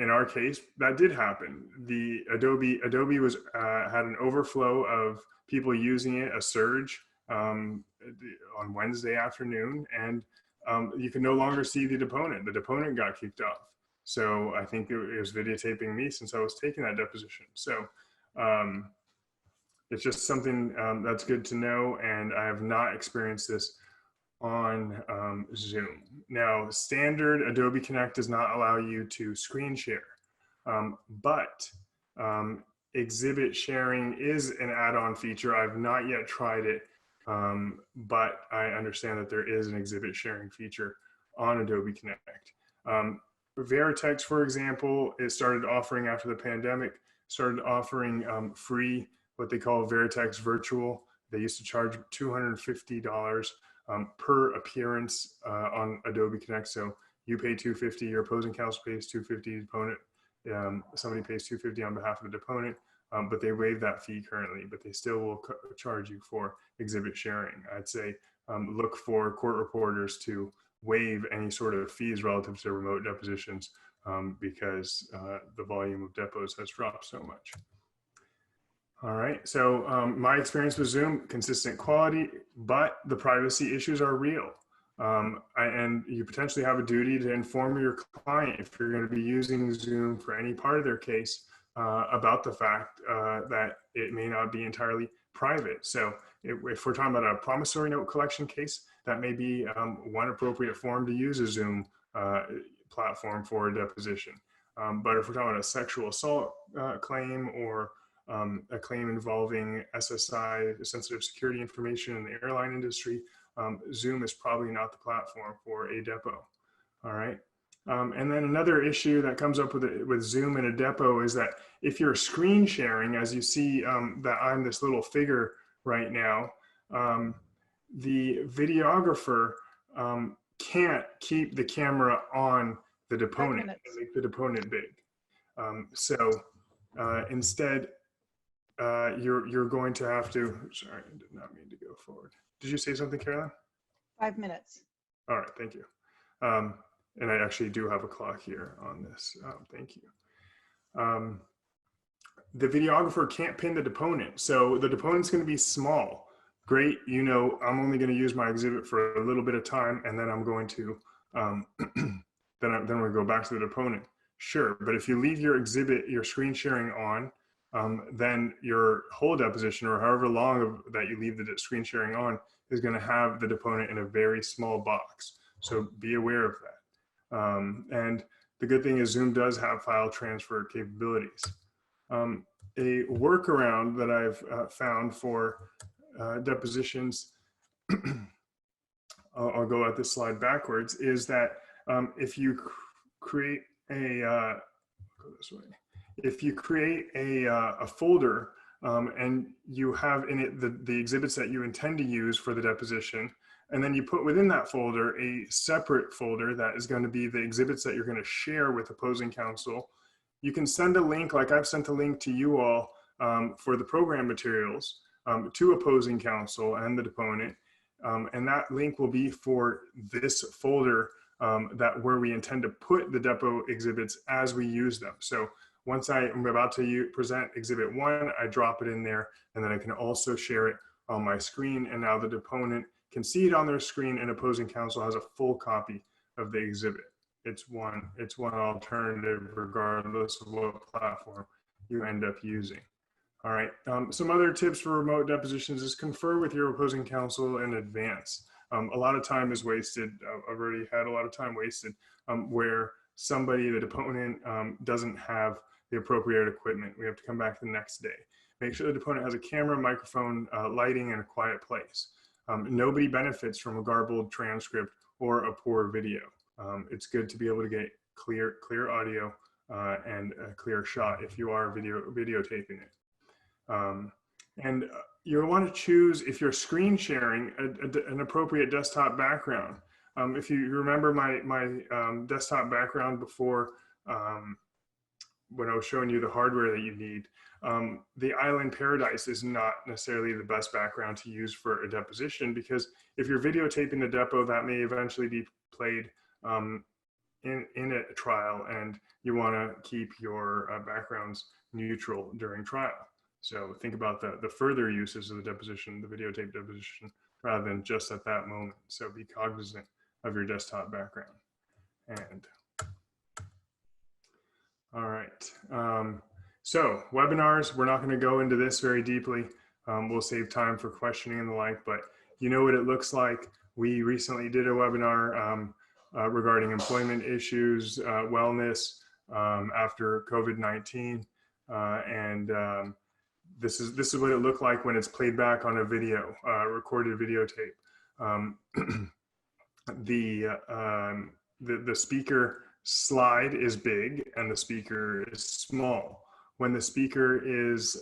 B: In our case, that did happen. The Adobe was had an overflow of people using it, a surge on Wednesday afternoon, and you can no longer see the deponent. The deponent got kicked off. So I think it was videotaping me since I was taking that deposition. So it's just something that's good to know. And I have not experienced this on Zoom. Now, standard Adobe Connect does not allow you to screen share, but exhibit sharing is an add-on feature. I've not yet tried it, but I understand that there is an exhibit sharing feature on Adobe Connect. Veritex, for example, it started offering after the pandemic, started offering free, what they call Veritex Virtual. They used to charge $250 per appearance on Adobe Connect. So you pay $250, your opposing counsel pays $250, opponent, somebody pays $250 on behalf of the deponent, but they waive that fee currently, but they still will charge you for exhibit sharing. I'd say look for court reporters to waive any sort of fees relative to remote depositions because the volume of depos has dropped so much. All right, so my experience with Zoom, consistent quality, but the privacy issues are real. And you potentially have a duty to inform your client if you're going to be using Zoom for any part of their case about the fact that it may not be entirely private. So if we're talking about a promissory note collection case, that may be one appropriate form to use a Zoom platform for a deposition. But if we're talking about a sexual assault claim or a claim involving SSI, sensitive security information in the airline industry, Zoom is probably not the platform for a depo. All right. And then another issue that comes up with Zoom in a depo is that if you're screen sharing, as you see that I'm this little figure right now, the videographer can't keep the camera on the deponent and make the deponent big. Instead, you're going to have to, sorry, I did not mean to go forward. Did you say something, Caroline?
A: 5 minutes.
B: All right, thank you. And I actually do have a clock here on this. Thank you. The videographer can't pin the deponent. So the deponent's going to be small. Great, you know, I'm only going to use my exhibit for a little bit of time, and then I'm going to, then we go back to the deponent. Sure, but if you leave your exhibit, your screen sharing on, then your whole deposition, or however long that you leave the screen sharing on, is going to have the deponent in a very small box. So be aware of that. And the good thing is Zoom does have file transfer capabilities. A workaround that I've found for depositions, I'll go at this slide backwards, is that if you create a, go this way. If you create a folder and you have in it the exhibits that you intend to use for the deposition, and then you put within that folder a separate folder that is going to be the exhibits that you're going to share with opposing counsel, you can send a link, like I've sent a link to you all for the program materials to opposing counsel and the deponent. And that link will be for this folder where we intend to put the depo exhibits as we use them. So once I am about to present exhibit 1, I drop it in there, and then I can also share it on my screen. And now the deponent can see it on their screen, and opposing counsel has a full copy of the exhibit. It's one alternative regardless of what platform you end up using. All right, some other tips for remote depositions is confer with your opposing counsel in advance. A lot of time is wasted. I've already had a lot of time wasted where somebody, the deponent, doesn't have the appropriate equipment. We have to come back the next day. Make sure the deponent has a camera, microphone, lighting, and a quiet place. Nobody benefits from a garbled transcript or a poor video. It's good to be able to get clear audio and a clear shot if you are videotaping it. And you'll want to choose, if you're screen sharing, an appropriate desktop background. If you remember my desktop background before, when I was showing you the hardware that you need, the Island Paradise is not necessarily the best background to use for a deposition, because if you're videotaping the depo, that may eventually be played in a trial, and you want to keep your backgrounds neutral during trial. So think about the further uses of the deposition, the videotape deposition, rather than just at that moment. So be cognizant of your desktop background. And all right. So webinars, we're not going to go into this very deeply. We'll save time for questioning and the like, but you know what it looks like. We recently did a webinar regarding employment issues, wellness after COVID-19. This is what it looked like when it's played back on a video, recorded videotape. The speaker slide is big and the speaker is small. When the speaker is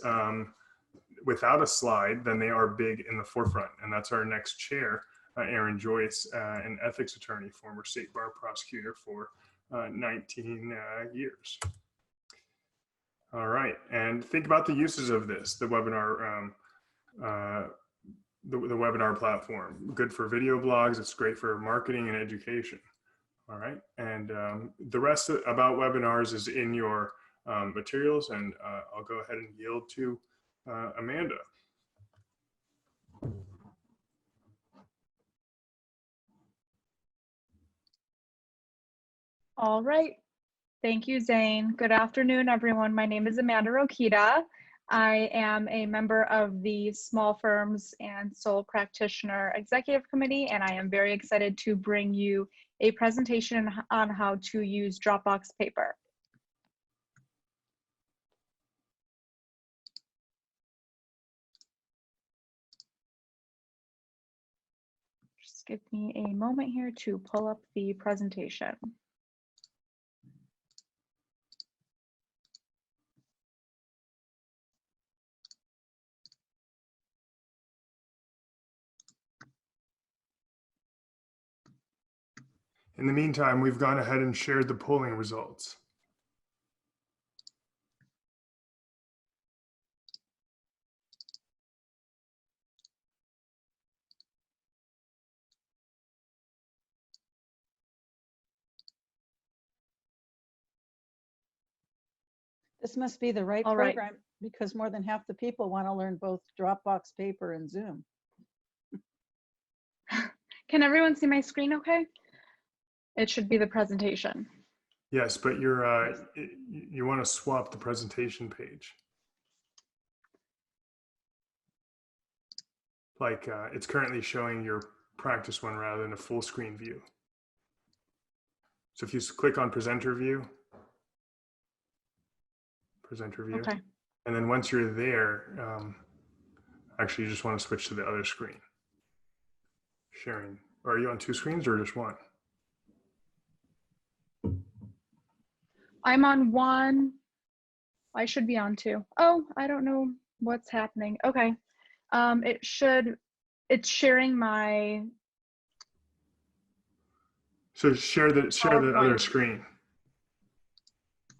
B: without a slide, then they are big in the forefront. And that's our next chair, Aaron Joyce, an ethics attorney, former state bar prosecutor for 19 years. All right, and think about the uses of this, the webinar, the webinar platform. Good for video blogs, it's great for marketing and education. All right, and the rest about webinars is in your materials, and I'll go ahead and yield to Amanda.
C: All right. Thank you, Zane. Good afternoon, everyone. My name is Amanda Rokita. I am a member of the Small Firms and Sole Practitioner Executive Committee, and I am very excited to bring you a presentation on how to use Dropbox Paper. Just give me a moment here to pull up the presentation.
B: In the meantime, we've gone ahead and shared the polling results.
A: This must be the right
C: All right.
A: program because more than half the people want to learn both Dropbox Paper and Zoom.
C: Can everyone see my screen okay? It should be the presentation.
B: Yes, but you want to swap the presentation page. Like it's currently showing your practice one rather than a full screen view. So if you click on presenter view,
C: Okay.
B: and then once you're there, actually you just want to switch to the other screen. Sharing. Are you on two screens or just one?
C: I'm on one. I should be on two. Oh, I don't know what's happening. Okay. It's sharing my.
B: So share the other screen.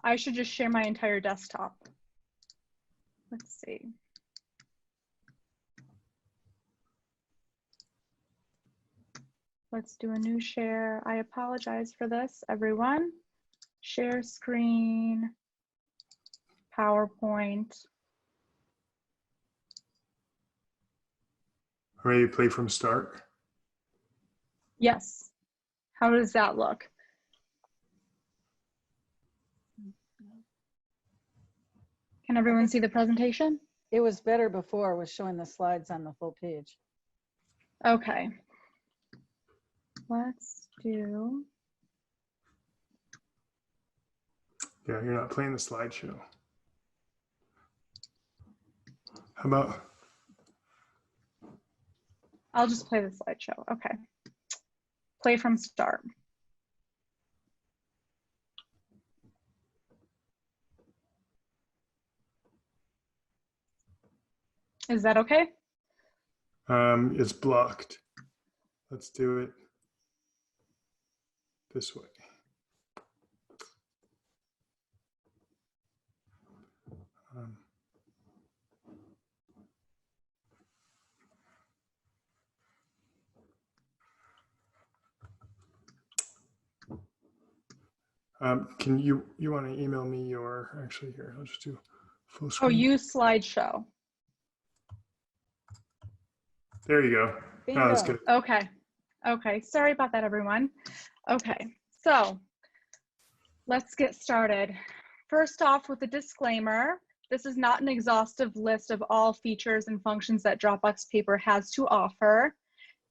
C: I should just share my entire desktop. Let's see. Let's do a new share. I apologize for this, everyone. Share screen, PowerPoint.
B: Ready to play from start?
C: Yes. How does that look? Can everyone see the presentation?
A: It was better before, was showing the slides on the full page.
C: Okay. Let's do.
B: Yeah, you're not playing the slideshow. How about?
C: I'll just play the slideshow. Okay. Play from start. Is that okay?
B: It's blocked. Let's do it this way. Can you want to email me your, actually here, I'll just do full screen.
C: Oh, use slideshow.
B: There you go. Oh, that's good.
C: Okay. Okay, sorry about that, everyone. Okay, so let's get started. First off, with a disclaimer, this is not an exhaustive list of all features and functions that Dropbox Paper has to offer,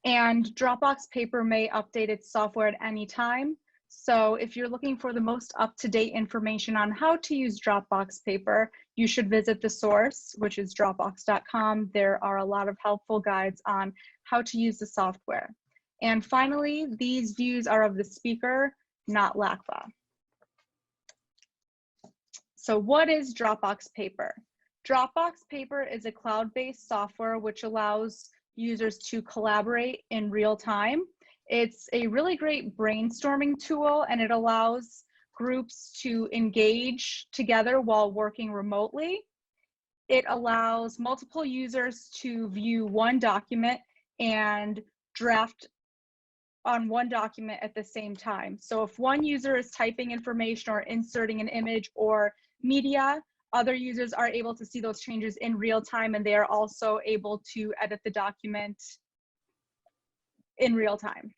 C: and Dropbox Paper may update its software at any time. So if you're looking for the most up-to-date information on how to use Dropbox Paper, you should visit the source, which is dropbox.com. There are a lot of helpful guides on how to use the software. And finally, these views are of the speaker, not LACBA. So what is Dropbox Paper? Dropbox Paper is a cloud-based software which allows users to collaborate in real time. It's a really great brainstorming tool, and it allows groups to engage together while working remotely. It allows multiple users to view one document and draft on one document at the same time. So if one user is typing information or inserting an image or media, other users are able to see those changes in real time, and they are also able to edit the document in real time.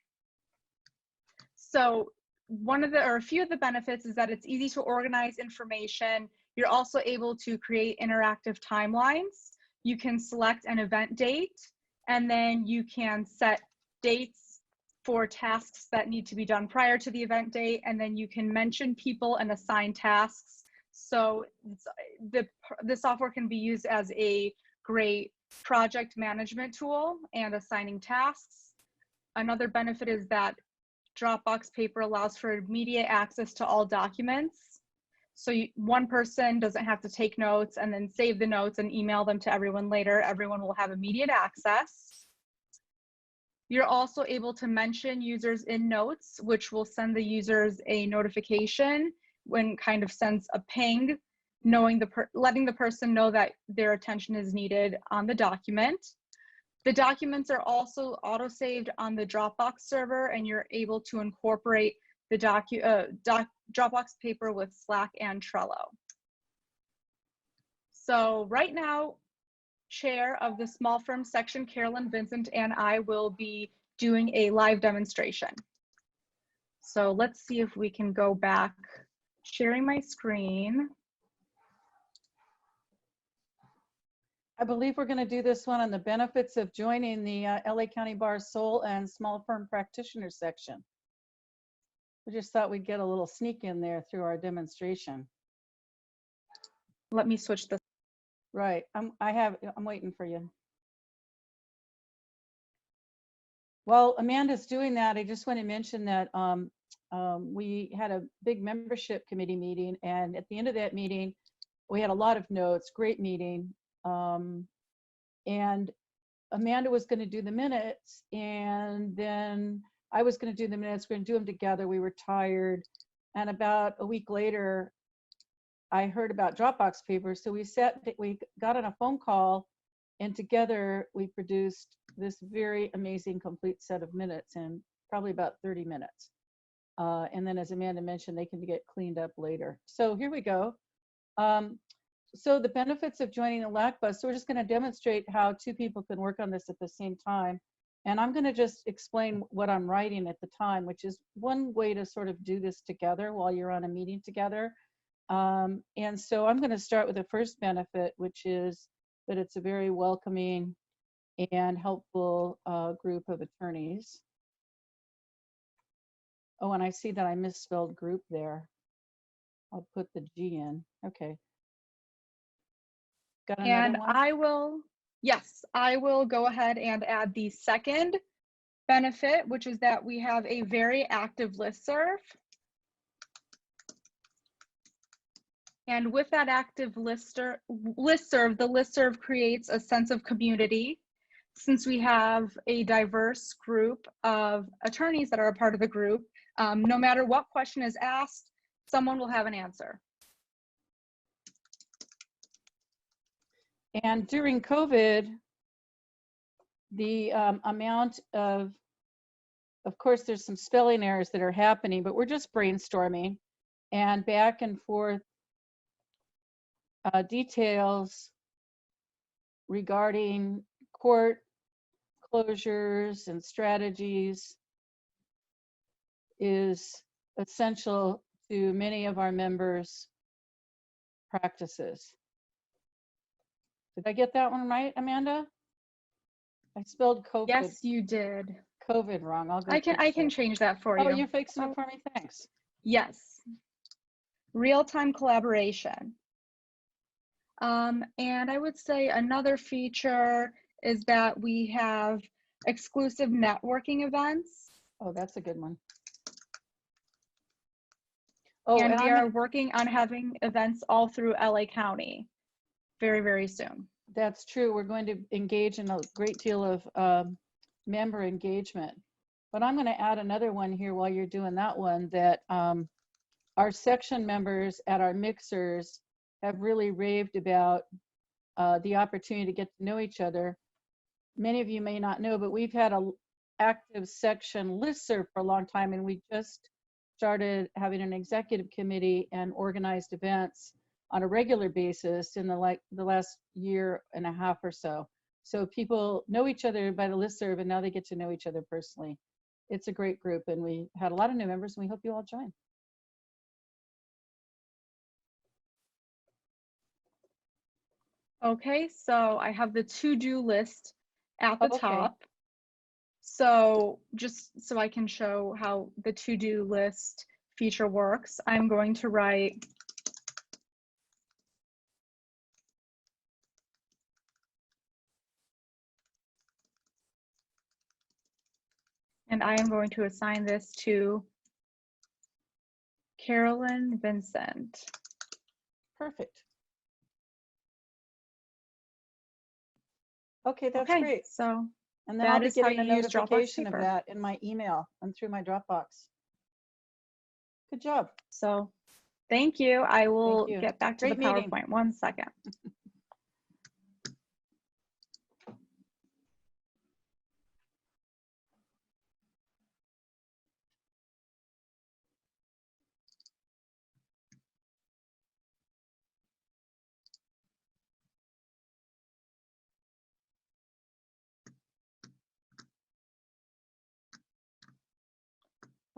C: So a few of the benefits is that it's easy to organize information. You're also able to create interactive timelines. You can select an event date, and then you can set dates for tasks that need to be done prior to the event date, and then you can mention people and assign tasks. So the software can be used as a great project management tool and assigning tasks. Another benefit is that Dropbox Paper allows for immediate access to all documents. So one person doesn't have to take notes and then save the notes and email them to everyone later. Everyone will have immediate access. You're also able to mention users in notes, which will send the users a notification when kind of sends a ping, letting the person know that their attention is needed on the document. The documents are also auto-saved on the Dropbox server, and you're able to incorporate the Dropbox Paper with Slack and Trello. So right now, Chair of the Small Firm section, Carolyn Vincent, and I will be doing a live demonstration. So let's see if we can go back, sharing my screen.
A: I believe we're going to do this one on the benefits of joining the LA County Bar Sole and Small Firm Practitioner section. We just thought we'd get a little sneak in there through our demonstration.
C: Let me switch this.
A: Right, I'm waiting for you. While Amanda's doing that, I just want to mention that we had a big membership committee meeting, and at the end of that meeting, we had a lot of notes, great meeting. And Amanda was going to do the minutes, and then I was going to do the minutes. We're going to do them together. We were tired. And about a week later, I heard about Dropbox Paper. So we got on a phone call, and together we produced this very amazing complete set of minutes in probably about 30 minutes. And then, as Amanda mentioned, they can get cleaned up later. So here we go. So the benefits of joining the LACBA. So we're just going to demonstrate how two people can work on this at the same time. And I'm going to just explain what I'm writing at the time, which is one way to sort of do this together while you're on a meeting together. And so I'm going to start with the first benefit, which is that it's a very welcoming and helpful group of attorneys. Oh, and I see that I misspelled group there. I'll put the G in. Okay. Got another
C: And
A: one?
C: I will go ahead and add the second benefit, which is that we have a very active listserv. And with that active listserv, the listserv creates a sense of community. Since we have a diverse group of attorneys that are a part of the group, no matter what question is asked, someone will have an answer.
A: And during COVID, the amount of course, there's some spelling errors that are happening, but we're just brainstorming and back and forth details regarding court closures and strategies is essential to many of our members' practices. Did I get that one right, Amanda? I spelled COVID.
C: Yes, you did.
A: COVID wrong. I'll go.
C: I can change that for you.
A: Oh, you're fixing it for me? Thanks.
C: Yes. Real-time collaboration. And I would say another feature is that we have exclusive networking events.
A: Oh, that's a good one. Oh,
C: and we are working on having events all through LA County very, very soon.
A: That's true. We're going to engage in a great deal of member engagement. But I'm going to add another one here while you're doing that one, that our section members at our mixers have really raved about the opportunity to get to know each other. Many of you may not know, but we've had an active section listserv for a long time, and we just started having an executive committee and organized events on a regular basis in the last year and a half or so. So people know each other by the listserv, and now they get to know each other personally. It's a great group, and we had a lot of new members, and we hope you all join.
C: Okay, so I have the to-do list at the top. So just so I can show how the to-do list feature works, I'm going to write and I am going to assign this to Carolyn Vincent.
A: Perfect. Okay, that's
C: okay,
A: great.
C: So
A: and then I'll be getting a
C: use
A: notification of that in my email and through my Dropbox. Good job.
C: So thank you. I will
A: you.
C: get back to
A: Great
C: the
A: meeting.
C: PowerPoint. 1 second.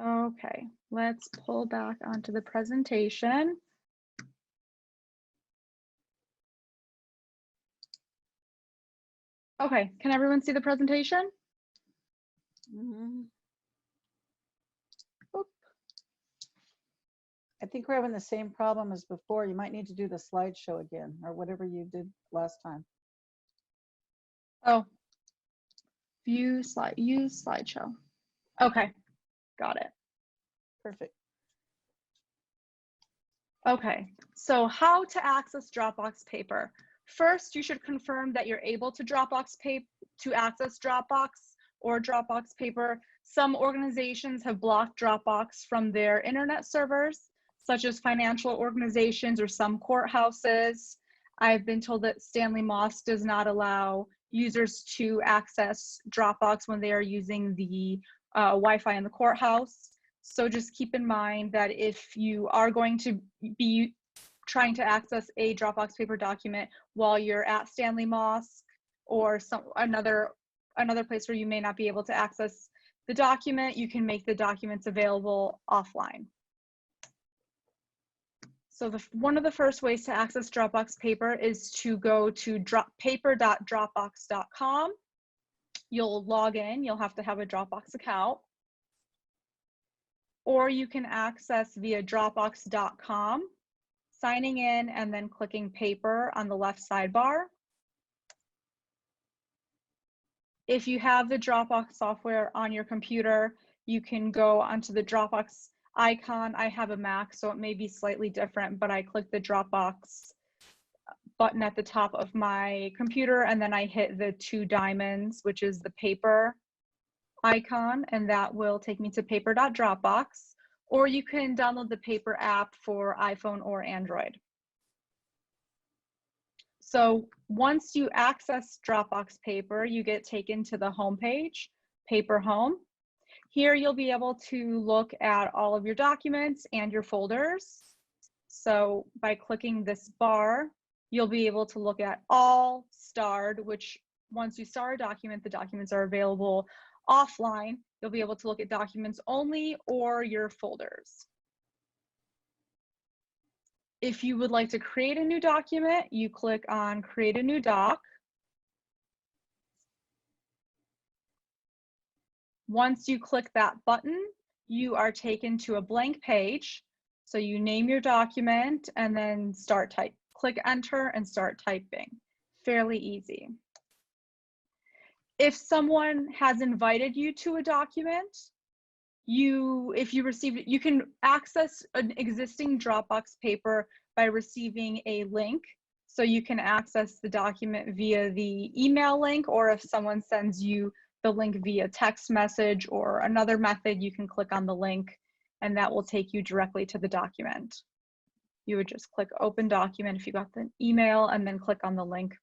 C: Okay, let's pull back onto the presentation. Okay, can everyone see the presentation?
A: Mm-hmm. I think we're having the same problem as before. You might need to do the slideshow again, or whatever you did last time.
C: Oh, use slideshow. Okay, got it.
A: Perfect.
C: Okay, so how to access Dropbox Paper. First, you should confirm that you're able to access Dropbox or Dropbox Paper. Some organizations have blocked Dropbox from their internet servers, such as financial organizations or some courthouses. I've been told that Stanley Mosk does not allow users to access Dropbox when they are using the Wi-Fi in the courthouse. So just keep in mind that if you are going to be trying to access a Dropbox Paper document while you're at Stanley Mosk or another place where you may not be able to access the document, you can make the documents available offline. So one of the first ways to access Dropbox Paper is to go to paper.dropbox.com. You'll log in, you'll have to have a Dropbox account. Or you can access via dropbox.com, signing in and then clicking Paper on the left sidebar. If you have the Dropbox software on your computer, you can go onto the Dropbox icon. I have a Mac, so it may be slightly different, but I click the Dropbox button at the top of my computer, and then I hit the 2 diamonds, which is the paper icon, and that will take me to paper.dropbox, or you can download the Paper app for iPhone or Android. So once you access Dropbox Paper, you get taken to the home page, Paper Home. Here you'll be able to look at all of your documents and your folders. So by clicking this bar, you'll be able to look at all starred, which once you star a document, the documents are available offline, you'll be able to look at documents only or your folders. If you would like to create a new document, you click on Create a New Doc. Once you click that button, you are taken to a blank page. So you name your document and then click Enter and start typing. Fairly easy. If someone has invited you to a document, if you received it, you can access an existing Dropbox paper by receiving a link. So you can access the document via the email link, or if someone sends you the link via text message or another method, you can click on the link and that will take you directly to the document. You would just click Open Document if you got the email and then click on the link.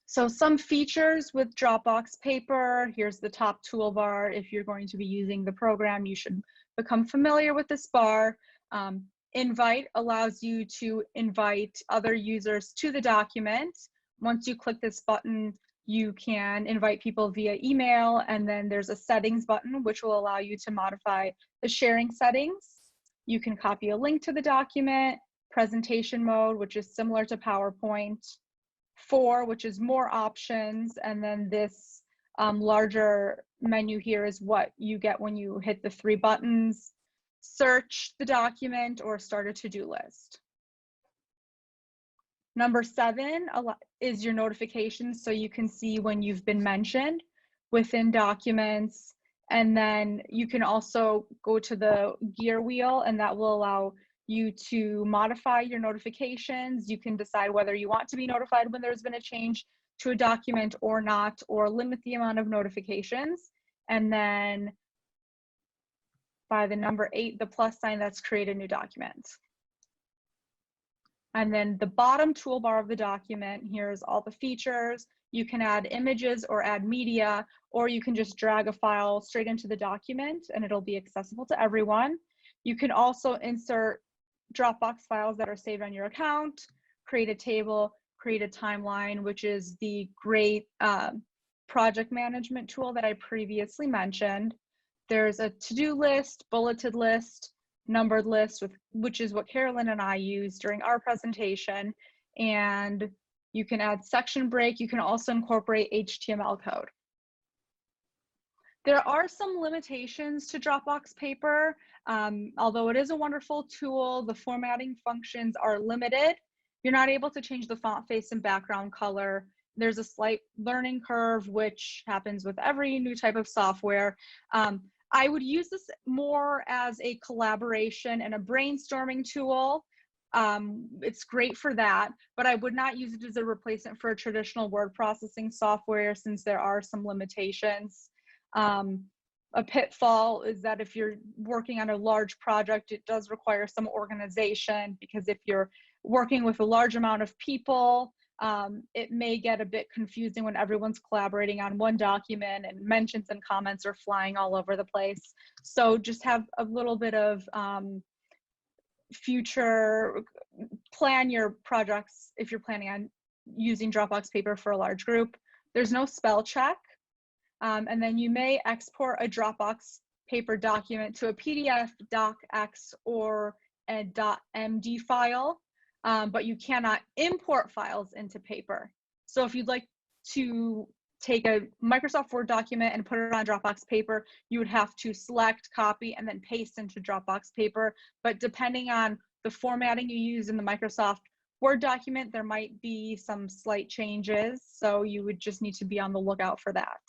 C: So some features with Dropbox Paper, here's the top toolbar. If you're going to be using the program, you should become familiar with this bar. Invite allows you to invite other users to the document. Once you click this button, you can invite people via email, and then there's a settings button, which will allow you to modify the sharing settings. You can copy a link to the document, presentation mode, which is similar to PowerPoint, 4, which is more options, and then this larger menu here is what you get when you hit the 3 buttons, search the document or start a to-do list. Number 7 is your notifications, so you can see when you've been mentioned within documents, and then you can also go to the gear wheel and that will allow you to modify your notifications. You can decide whether you want to be notified when there's been a change to a document or not, or limit the amount of notifications. And then by the number 8, the plus sign, that's create a new document. And then the bottom toolbar of the document, here's all the features. You can add images or add media, or you can just drag a file straight into the document and it'll be accessible to everyone. You can also insert Dropbox files that are saved on your account, create a table, create a timeline, which is the great project management tool that I previously mentioned. There's a to-do list, bulleted list, numbered list, which is what Carolyn and I use during our presentation. And you can add section break. You can also incorporate HTML code. There are some limitations to Dropbox Paper. Although it is a wonderful tool, the formatting functions are limited. You're not able to change the font face and background color. There's a slight learning curve, which happens with every new type of software. I would use this more as a collaboration and a brainstorming tool. It's great for that, but I would not use it as a replacement for a traditional word processing software since there are some limitations. A pitfall is that if you're working on a large project, it does require some organization, because if you're working with a large amount of people, it may get a bit confusing when everyone's collaborating on one document and mentions and comments are flying all over the place. So just have a little bit of plan your projects if you're planning on using Dropbox Paper for a large group. There's no spell check. And then you may export a Dropbox Paper document to a PDF, docx, or a .md file, but you cannot import files into Paper. So if you'd like to take a Microsoft Word document and put it on Dropbox Paper, you would have to select, copy, and then paste into Dropbox Paper. But depending on the formatting you use in the Microsoft Word document, there might be some slight changes. So you would just need to be on the lookout for that.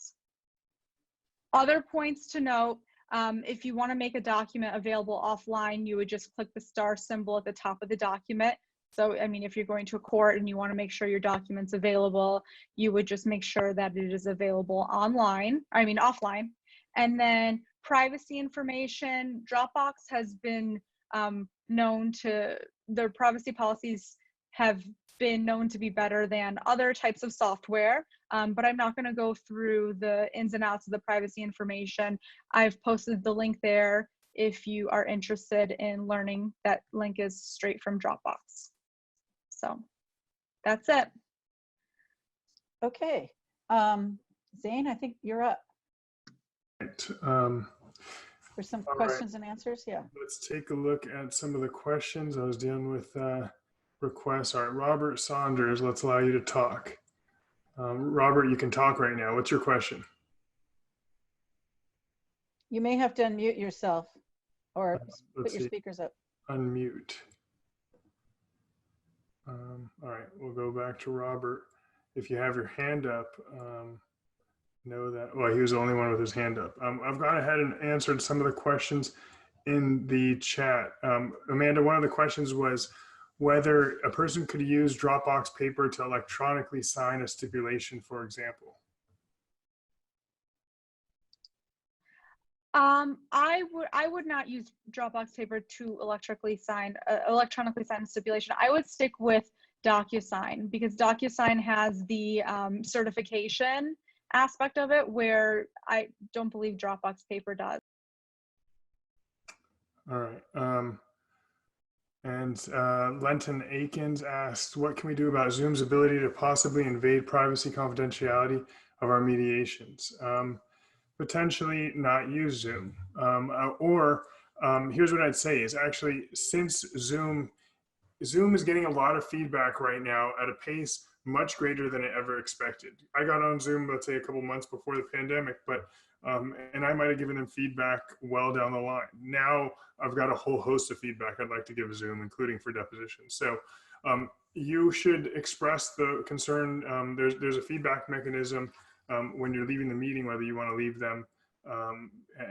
C: Other points to note, if you want to make a document available offline, you would just click the star symbol at the top of the document. So, I mean, if you're going to a court and you want to make sure your document's available, you would just make sure that it is available offline. And then privacy information, Dropbox has been known to, their privacy policies have been known to be better than other types of software, but I'm not going to go through the ins and outs of the privacy information. I've posted the link there if you are interested in learning. That link is straight from Dropbox. So that's it.
A: Okay. Zane, I think you're up. For some
B: all right.
A: questions and answers, yeah.
B: Let's take a look at some of the questions. I was dealing with requests. All right, Robert Saunders, let's allow you to talk. Robert, you can talk right now. What's your question?
A: You may have to unmute yourself or put
B: Let's
A: your
B: see.
A: speakers up.
B: Unmute. All right, we'll go back to Robert. If you have your hand up, know that, well, he was the only one with his hand up. I've gone ahead and answered some of the questions in the chat. Amanda, one of the questions was whether a person could use Dropbox Paper to electronically sign a stipulation, for example.
C: I would not use Dropbox Paper to electronically sign a stipulation. I would stick with DocuSign because DocuSign has the certification aspect of it, where I don't believe Dropbox Paper does.
B: All right. And Lenton Akins asked, what can we do about Zoom's ability to possibly invade privacy confidentiality of our mediations? Potentially not use Zoom. Here's what I'd say is actually, since Zoom is getting a lot of feedback right now at a pace much greater than I ever expected. I got on Zoom, let's say a couple months before the pandemic, but and I might have given them feedback well down the line. Now I've got a whole host of feedback I'd like to give Zoom, including for Depositions. So you should express the concern. There's a feedback mechanism when you're leaving the meeting, whether you want to leave them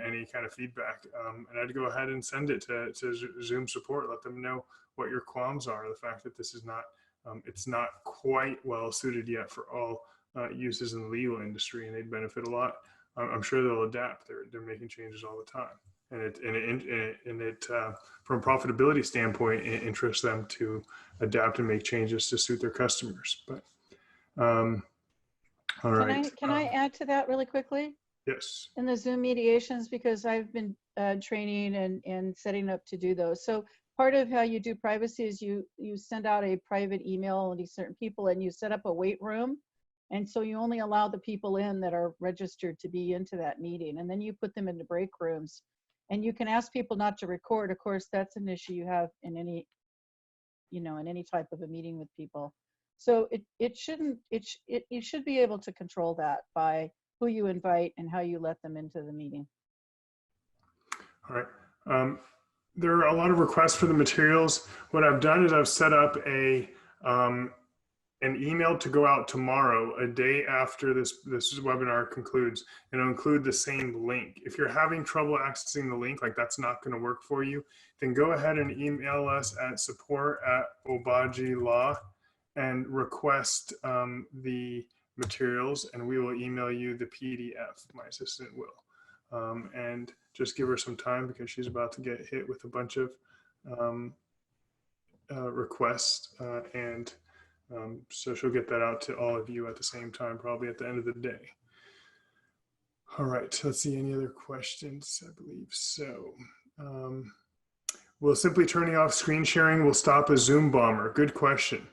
B: any kind of feedback. And I'd go ahead and send it to Zoom support, let them know what your qualms are, the fact that this is not, it's not quite well suited yet for all uses in the legal industry, and they'd benefit a lot. I'm sure they'll adapt. They're making changes all the time, and it from a profitability standpoint, it interests them to adapt and make changes to suit their customers. But all right.
A: Can I add to that really quickly?
B: Yes.
A: In the Zoom mediations, because I've been training and setting up to do those. So part of how you do privacy is you send out a private email to certain people, and you set up a wait room. And so you only allow the people in that are registered to be into that meeting. And then you put them into break rooms, and you can ask people not to record. Of course, that's an issue you have in any, in any type of a meeting with people. So you should be able to control that by who you invite and how you let them into the meeting.
B: All right. There are a lot of requests for the materials. What I've done is I've set up an email to go out tomorrow, a day after this webinar concludes, and it'll include the same link. If you're having trouble accessing the link, like that's not going to work for you, then go ahead and email us at support@Obagi Law and request the materials, and we will email you the PDF. My assistant will. And just give her some time because she's about to get hit with a bunch of requests, and so she'll get that out to all of you at the same time, probably at the end of the day. All right, let's see, any other questions? I believe so. Will simply turning off screen sharing will stop a Zoom bomber? Good question.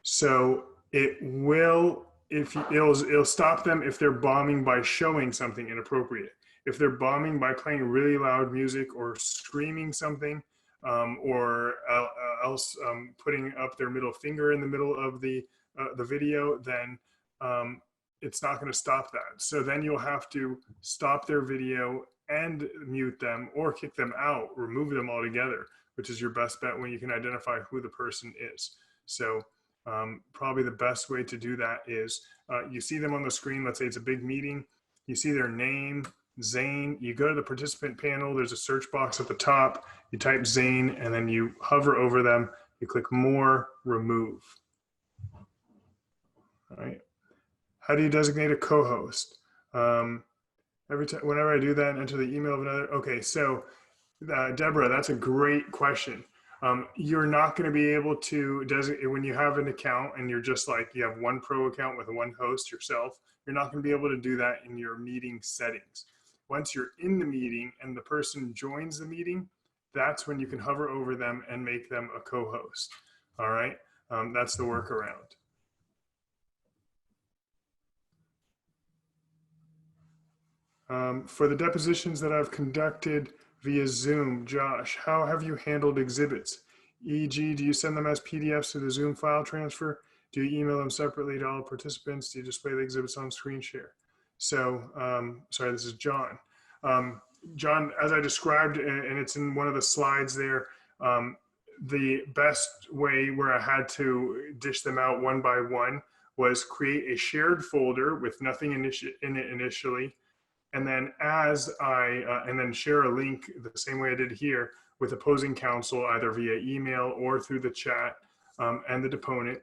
B: So it will, it'll stop them if they're bombing by showing something inappropriate. If they're bombing by playing really loud music or screaming something, or else putting up their middle finger in the middle of the video, then it's not going to stop that. So then you'll have to stop their video and mute them, or kick them out, remove them altogether, which is your best bet when you can identify who the person is. So probably the best way to do that is you see them on the screen. Let's say it's a big meeting. You see their name, Zane. You go to the participant panel. There's a search box at the top. You type Zane, and then you hover over them. You click More, Remove. All right. How do you designate a co-host? Whenever I do that and enter the email of another. Okay, so Deborah, that's a great question. You're not going to be able to designate when you have an account and you're just like, you have one pro account with one host yourself. You're not going to be able to do that in your meeting settings. Once you're in the meeting and the person joins the meeting, that's when you can hover over them and make them a co-host. All right, that's the workaround. For the depositions that I've conducted via Zoom, Josh, how have you handled exhibits? E.g., do you send them as PDFs to the Zoom file transfer? Do you email them separately to all participants? Do you display the exhibits on screen share? So, sorry, this is John. John, as I described, and it's in one of the slides there, the best way where I had to dish them out one by one was create a shared folder with nothing in it initially. And then and then share a link the same way I did here with opposing counsel, either via email or through the chat, and the deponent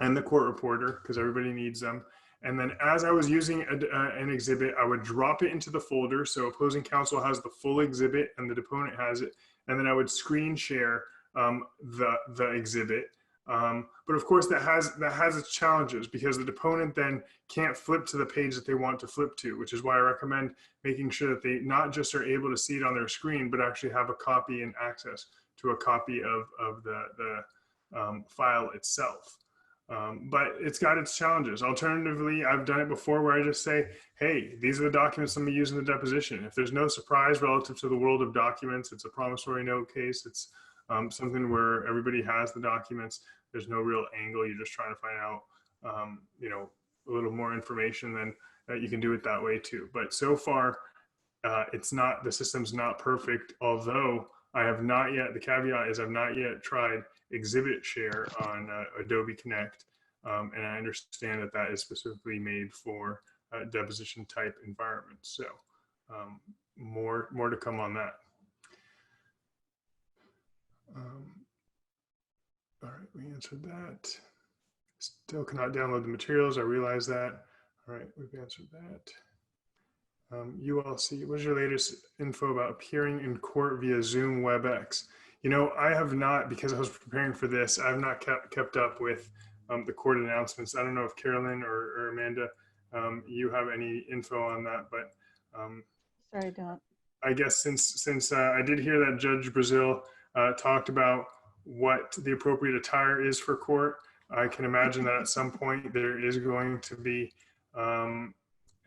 B: and the court reporter, because everybody needs them. And then as I was using an exhibit, I would drop it into the folder. So opposing counsel has the full exhibit and the deponent has it. And then I would screen share the exhibit. But of course that has its challenges, because the deponent then can't flip to the page that they want to flip to, which is why I recommend making sure that they not just are able to see it on their screen, but actually have a copy and access to a copy of the file itself. But it's got its challenges. Alternatively, I've done it before where I just say, hey, these are the documents I'm going to use in the deposition. If there's no surprise relative to the world of documents, it's a promissory note case. It's something where everybody has the documents. There's no real angle. You're just trying to find out, you know, a little more information. Then you can do it that way too. But so far, the system's not perfect. Although I have not yet. The caveat is I've not yet tried exhibit share on Adobe Connect, and I understand that that is specifically made for deposition type environments. So more to come on that. All right, we answered that. Still cannot download the materials. I realize that. All right, we've answered that. ULC, what is your latest info about appearing in court via Zoom WebEx? You know, I have not, because I was preparing for this, I've not kept up with the court announcements. I don't know if Carolyn or Amanda, you have any info on that, but
A: Sorry, I don't.
B: I guess since I did hear that Judge Brazil talked about what the appropriate attire is for court, I can imagine that at some point there is going to be an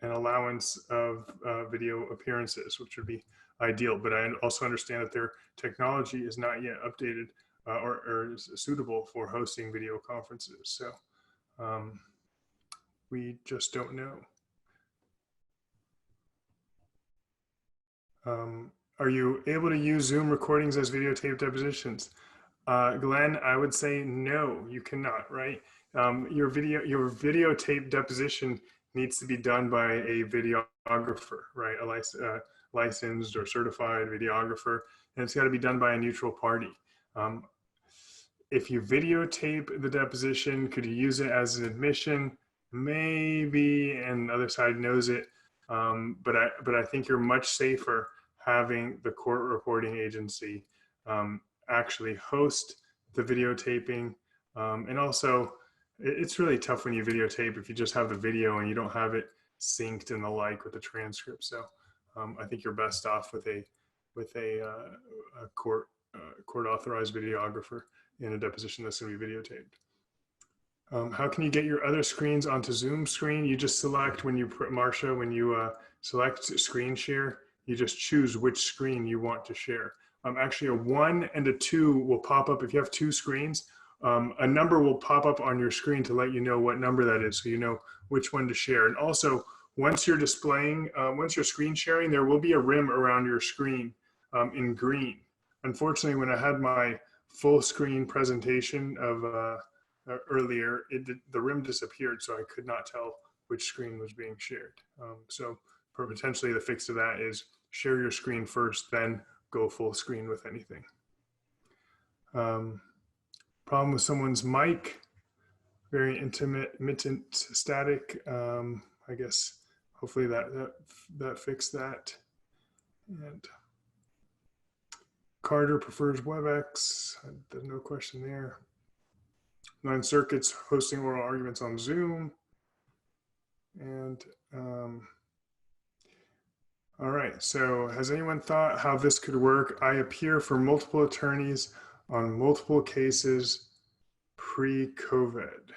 B: allowance of video appearances, which would be ideal. But I also understand that their technology is not yet updated or is suitable for hosting video conferences. So we just don't know. Are you able to use Zoom recordings as videotape depositions? Glenn, I would say no, you cannot, right? Your videotape deposition needs to be done by a videographer, right? A licensed or certified videographer, and it's got to be done by a neutral party. If you videotape the deposition, could you use it as an admission? Maybe, and the other side knows it. But I think you're much safer having the court reporting agency actually host the videotaping. And also, it's really tough when you videotape if you just have the video and you don't have it synced and the like with the transcript. So I think you're best off with a court authorized videographer in a deposition that's going to be videotaped. How can you get your other screens onto Zoom screen? You just select when you select screen share, you just choose which screen you want to share. Actually, a 1 and a 2 will pop up. If you have 2 screens, a number will pop up on your screen to let you know what number that is, so you know which one to share. And also, once you're displaying, once you're screen sharing, there will be a rim around your screen in green. Unfortunately, when I had my full screen presentation of earlier, the rim disappeared, so I could not tell which screen was being shared. So potentially the fix to that is share your screen first, then go full screen with anything. Problem with someone's mic, very intermittent static. I guess hopefully that fixed that. And Carter prefers WebEx. There's no question there. 9 Circuits hosting oral arguments on Zoom. And all right, so has anyone thought how this could work? I appear for multiple attorneys on multiple cases pre-COVID.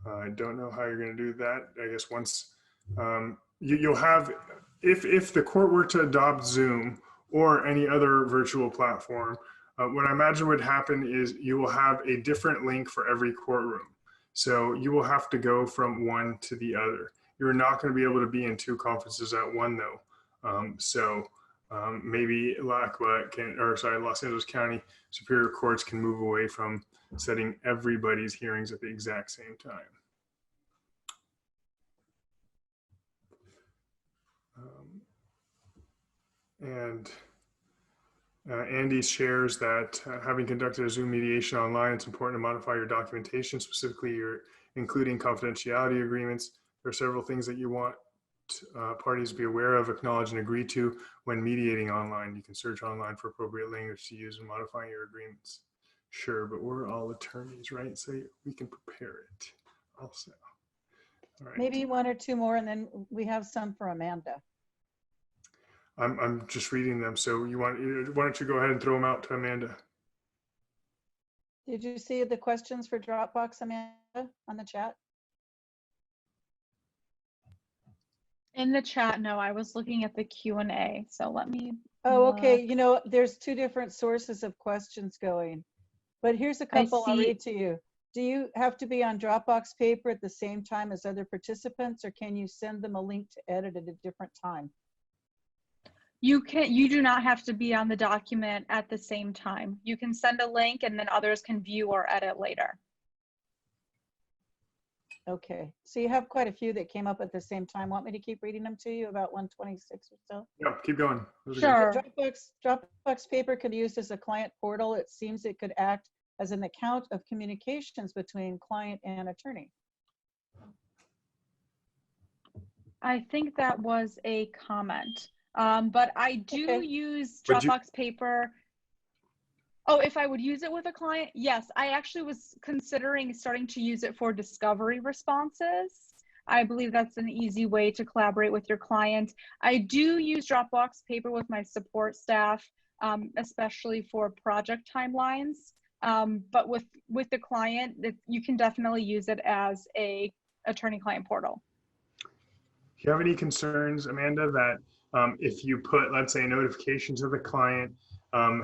B: I don't know how you're going to do that. I guess once you'll have, if the court were to adopt Zoom or any other virtual platform, what I imagine would happen is you will have a different link for every courtroom. So you will have to go from one to the other. You're not going to be able to be in two conferences at one though. Maybe LACBA can, or sorry, Los Angeles County Superior Courts can move away from setting everybody's hearings at the exact same time. And Andy shares that having conducted a Zoom mediation online, it's important to modify your documentation, specifically your including confidentiality agreements. There are several things that you want parties to be aware of, acknowledge, and agree to when mediating online. You can search online for appropriate language to use in modifying your agreements. Sure, but we're all attorneys, right? So we can prepare it also. All right.
A: Maybe one or two more, and then we have some for Amanda.
B: I'm just reading them. So why don't you go ahead and throw them out to Amanda?
A: Did you see the questions for Dropbox, Amanda, on the chat?
C: In the chat, no, I was looking at the Q&A. So let me.
A: Oh, okay.
C: look.
A: You know, there's two different sources of questions going, but here's a couple I'll
C: see.
A: read to you. Do you have to be on Dropbox Paper at the same time as other participants, or can you send them a link to edit at a different time?
C: You do not have to be on the document at the same time. You can send a link and then others can view or edit later.
A: Okay, so you have quite a few that came up at the same time. Want me to keep reading them to you, about 126 or so?
B: Yeah, keep going.
C: Sure.
A: Dropbox Paper could be used as a client portal. It seems it could act as an account of communications between client and attorney.
C: I think that was a comment. But I do use Dropbox Paper. Oh, if I would use it with a client? Yes, I actually was considering starting to use it for discovery responses. I believe that's an easy way to collaborate with your client. I do use Dropbox Paper with my support staff, especially for project timelines. But with the client, you can definitely use it as a attorney-client portal.
B: Do you have any concerns, Amanda, that if you put, let's say, a notification to the client,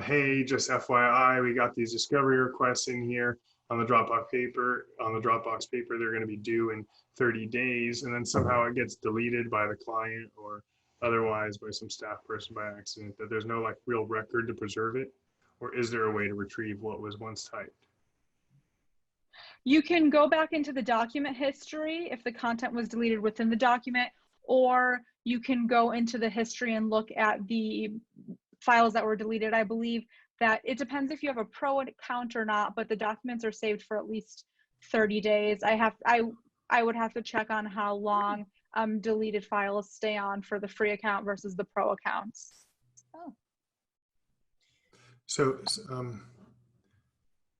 B: hey, just FYI, we got these discovery requests in here on the Dropbox Paper. They're going to be due in 30 days, and then somehow it gets deleted by the client or otherwise by some staff person by accident, that there's no like real record to preserve it? Or is there a way to retrieve what was once typed?
C: You can go back into the document history if the content was deleted within the document, or you can go into the history and look at the files that were deleted. I believe that it depends if you have a pro account or not, but the documents are saved for at least 30 days. I would have to check on how long deleted files stay on for the free account versus the pro accounts.
A: Oh.
B: So,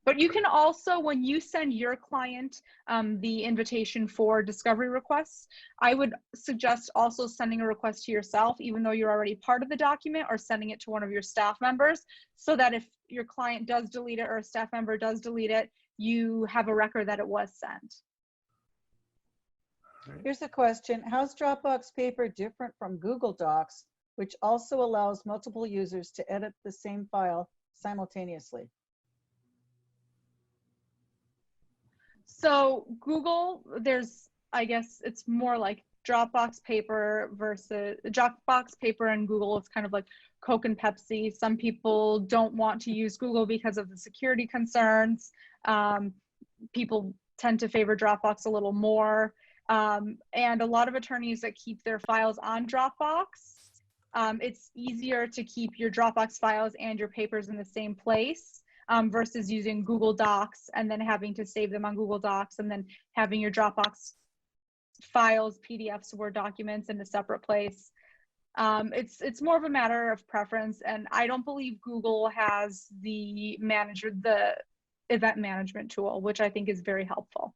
C: but you can also, when you send your client the invitation for discovery requests, I would suggest also sending a request to yourself, even though you're already part of the document, or sending it to one of your staff members, so that if your client does delete it or a staff member does delete it, you have a record that it was sent.
A: Here's a question. How's Dropbox Paper different from Google Docs, which also allows multiple users to edit the same file simultaneously?
C: So Google, I guess it's more like Dropbox Paper versus Dropbox Paper and Google. It's kind of like Coke and Pepsi. Some people don't want to use Google because of the security concerns. People tend to favor Dropbox a little more. And a lot of attorneys that keep their files on Dropbox, it's easier to keep your Dropbox files and your papers in the same place. Versus using Google Docs and then having to save them on Google Docs and then having your Dropbox files, PDFs, Word documents in a separate place. It's more of a matter of preference, and I don't believe Google has the event management tool, which I think is very helpful.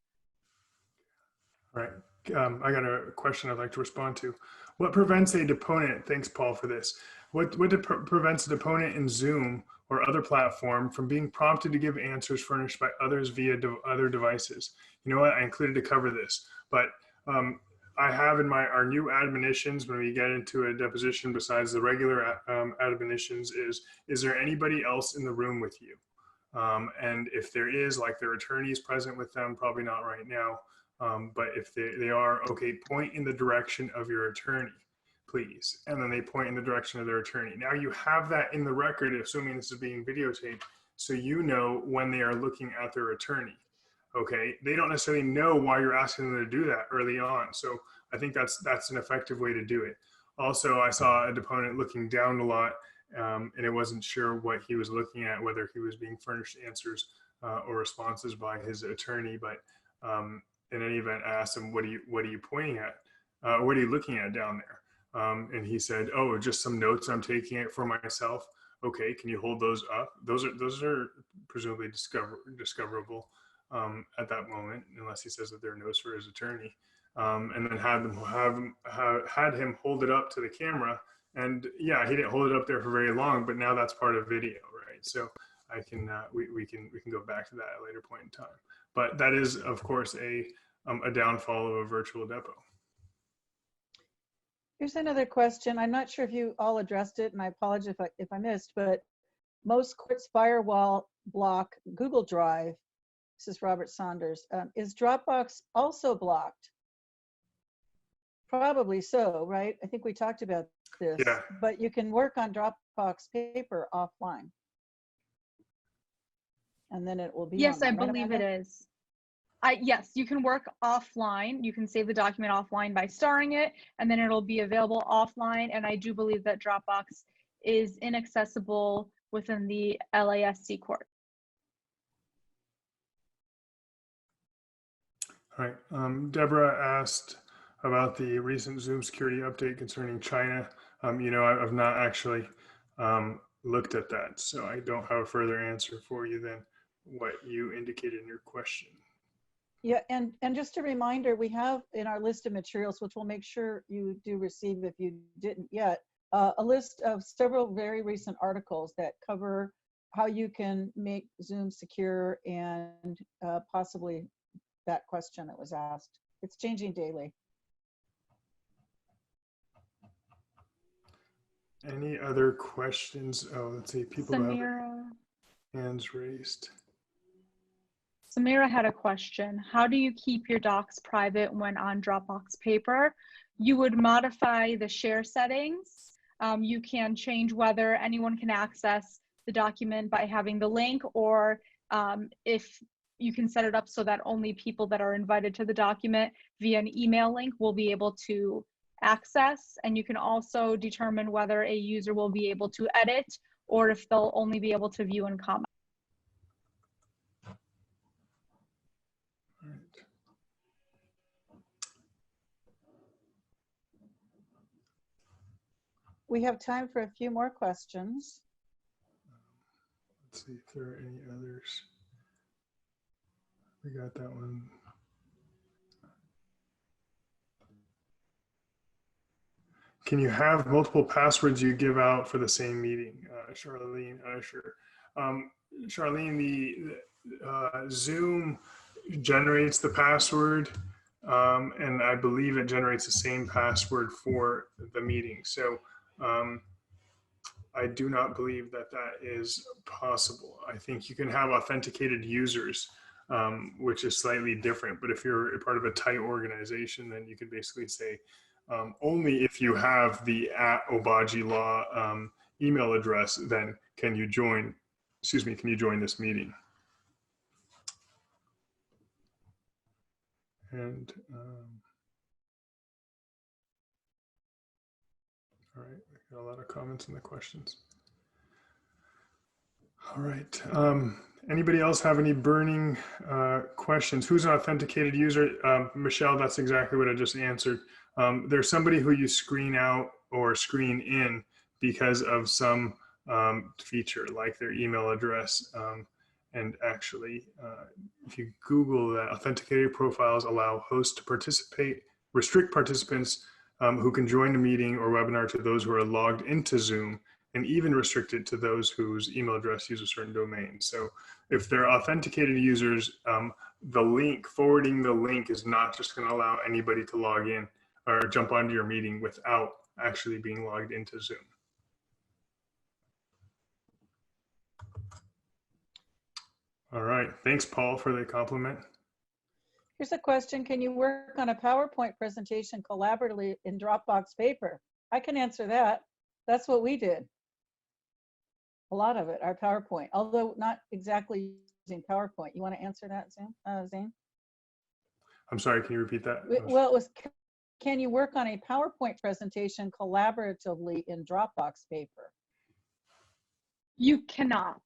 B: All right. I got a question I'd like to respond to. What prevents a deponent? Thanks, Paul, for this. What prevents a deponent in Zoom or other platform from being prompted to give answers furnished by others via other devices? You know what? I included to cover this, but I have in our new admonitions when we get into a deposition, besides the regular admonitions, is there anybody else in the room with you? And if there is, like their attorneys present with them, probably not right now. But if they are, okay, point in the direction of your attorney, please. And then they point in the direction of their attorney. Now you have that in the record, assuming this is being videotaped, so you know when they are looking at their attorney. Okay, they don't necessarily know why you're asking them to do that early on. So I think that's an effective way to do it. Also, I saw a deponent looking down a lot, and it wasn't sure what he was looking at, whether he was being furnished answers or responses by his attorney. But in any event, I asked him, what are you pointing at? What are you looking at down there? And he said, oh, just some notes I'm taking it for myself. Okay, can you hold those up? Those are presumably discoverable at that moment, unless he says that they're notes for his attorney. And then had him hold it up to the camera. And yeah, he didn't hold it up there for very long, but now that's part of video, right? So I can we can go back to that at a later point in time. But that is, of course, a downfall of a virtual depo.
A: Here's another question. I'm not sure if you all addressed it, and I apologize if I missed, but most courts firewall block Google Drive. This is Robert Saunders. Is Dropbox also blocked? Probably so, right? I think we talked about this.
B: Yeah.
A: But you can work on Dropbox Paper offline. And then it will be
C: Yes, I
A: online, right,
C: believe
A: Amanda?
C: it is. Yes, you can work offline. You can save the document offline by starring it, and then it'll be available offline. And I do believe that Dropbox is inaccessible within the LASC court.
B: All right. Deborah asked about the recent Zoom security update concerning China. You know, I've not actually looked at that, so I don't have a further answer for you than what you indicated in your question.
A: Yeah, and just a reminder, we have in our list of materials, which we'll make sure you do receive if you didn't yet, a list of several very recent articles that cover how you can make Zoom secure and possibly that question that was asked. It's changing daily.
B: Any other questions? Oh, let's see, people have
C: Samira.
B: their hands raised.
C: Samira had a question. How do you keep your docs private when on Dropbox Paper? You would modify the share settings. You can change whether anyone can access the document by having the link, or if you can set it up so that only people that are invited to the document via an email link will be able to access. And you can also determine whether a user will be able to edit or if they'll only be able to view and comment.
A: We have time for a few more questions.
B: Let's see if there are any others. We got that one. Can you have multiple passwords you give out for the same meeting? Charlene, sure. Charlene, the Zoom generates the password, and I believe it generates the same password for the meeting. So I do not believe that that is possible. I think you can have authenticated users, which is slightly different. But if you're a part of a tight organization, then you could basically say, only if you have the @Obagi Law email address, then can you join, can you join this meeting? And all right, we got a lot of comments in the questions. All right, anybody else have any burning questions? Who's an authenticated user? Michelle, that's exactly what I just answered. There's somebody who you screen out or screen in because of some feature, like their email address. And actually, if you Google that, authenticated profiles allow hosts to participate, restrict participants who can join a meeting or webinar to those who are logged into Zoom, and even restrict it to those whose email address use a certain domain. So if they're authenticated users, the link, forwarding the link is not just going to allow anybody to log in. or jump onto your meeting without actually being logged into Zoom. All right. Thanks, Paul, for the compliment.
A: Here's a question. Can you work on a PowerPoint presentation collaboratively in Dropbox Paper? I can answer that. That's what we did. A lot of it, our PowerPoint, although not exactly using PowerPoint. You want to answer that, Zane?
B: I'm sorry, can you repeat that?
A: Well, it was, can you work on a PowerPoint presentation collaboratively in Dropbox Paper?
C: You cannot.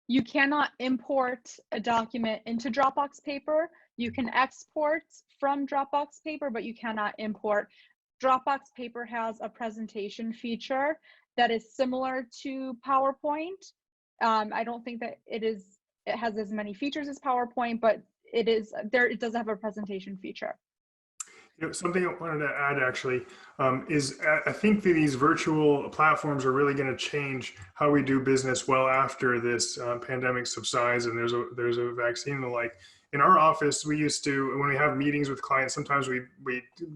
C: You cannot import a document into Dropbox Paper. You can export from Dropbox Paper, but you cannot import. Dropbox Paper has a presentation feature that is similar to PowerPoint. I don't think that it has as many features as PowerPoint, but it does have a presentation feature.
B: You know, something I wanted to add actually is I think that these virtual platforms are really going to change how we do business well after this pandemic subsides and there's a vaccine and the like. In our office, we used to, when we have meetings with clients, sometimes we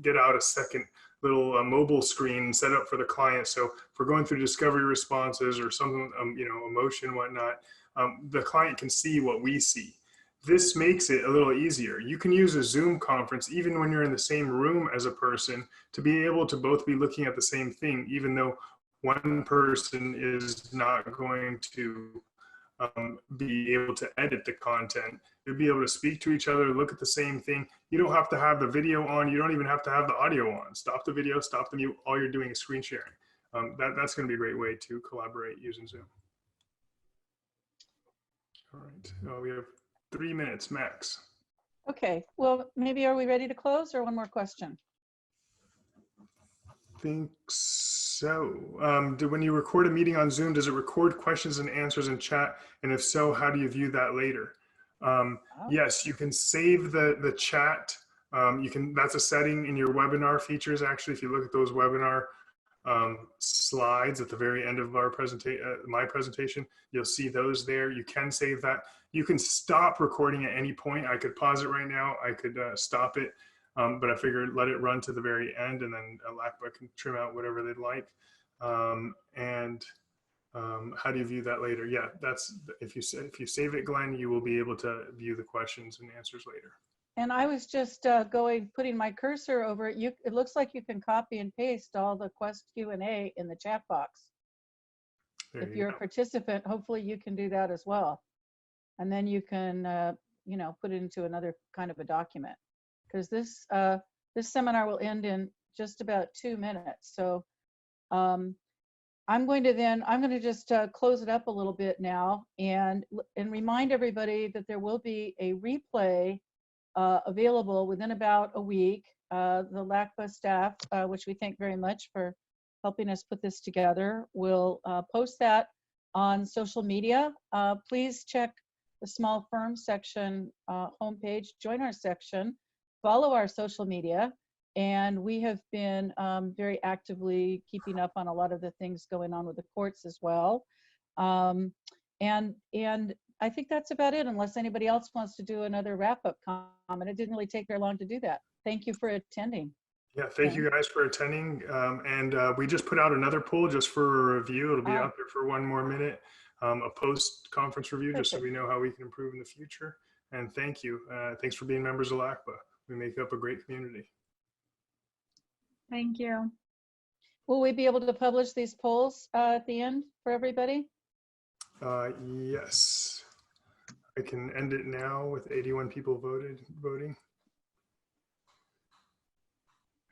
B: get out a second little mobile screen set up for the client. So if we're going through discovery responses or something, you know, emotion, whatnot, the client can see what we see. This makes it a little easier. You can use a Zoom conference even when you're in the same room as a person to be able to both be looking at the same thing, even though one person is not going to be able to edit the content. You'll be able to speak to each other, look at the same thing. You don't have to have the video on. You don't even have to have the audio on. Stop the video, stop the mute. All you're doing is screen sharing. That's going to be a great way to collaborate using Zoom. All right. We have 3 minutes max.
A: Okay, well, maybe are we ready to close or one more question?
B: Think so. When you record a meeting on Zoom, does it record questions and answers in chat? And if so, how do you view that later? Yes, you can save the chat. That's a setting in your webinar features. Actually, if you look at those webinar slides at the very end of our my presentation, you'll see those there. You can save that. You can stop recording at any point. I could pause it right now. I could stop it. But I figured let it run to the very end and then LACBA can trim out whatever they'd like. How do you view that later? Yeah, that's if you save it, Glenn, you will be able to view the questions and answers later.
A: And I was just putting my cursor over it. It looks like you can copy and paste all the Q&A in the chat box. If you're a participant, hopefully you can do that as well. And then you can, you know, put it into another kind of a document. Because this seminar will end in just about 2 minutes. So I'm going to just close it up a little bit now and remind everybody that there will be a replay available within about a week. The LACBA staff, which we thank very much for helping us put this together, will post that on social media. Please check the small firm section homepage, join our section, follow our social media, and we have been very actively keeping up on a lot of the things going on with the courts as well. And I think that's about it, unless anybody else wants to do another wrap-up comment. It didn't really take very long to do that. Thank you for attending.
B: Yeah, thank you guys for attending. We just put out another poll just for a review. It'll be out there for 1 more minute, a post-conference review, just so we know how we can improve in the future. And thank you. Thanks for being members of LACBA. We make up a great community.
C: Thank you.
A: Will we be able to publish these polls at the end for everybody?
B: Yes. I can end it now with 81 people voting.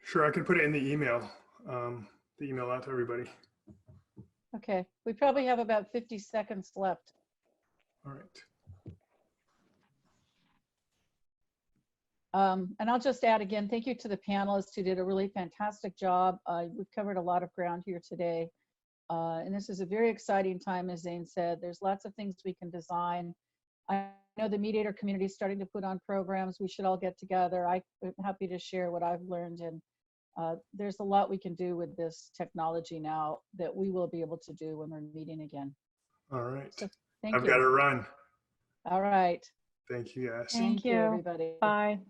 B: Sure, I can put it in the email out to everybody.
A: Okay, we probably have about 50 seconds left.
B: All right.
A: And I'll just add again, thank you to the panelists who did a really fantastic job. We've covered a lot of ground here today. And this is a very exciting time, as Zane said. There's lots of things we can design. I know the mediator community is starting to put on programs. We should all get together. I'm happy to share what I've learned. And there's a lot we can do with this technology now that we will be able to do when we're meeting again.
B: All right.
A: So, thank you.
B: I've got to run.
A: All right.
B: Thank you, guys.
C: Thank you,
A: everybody.
C: Bye.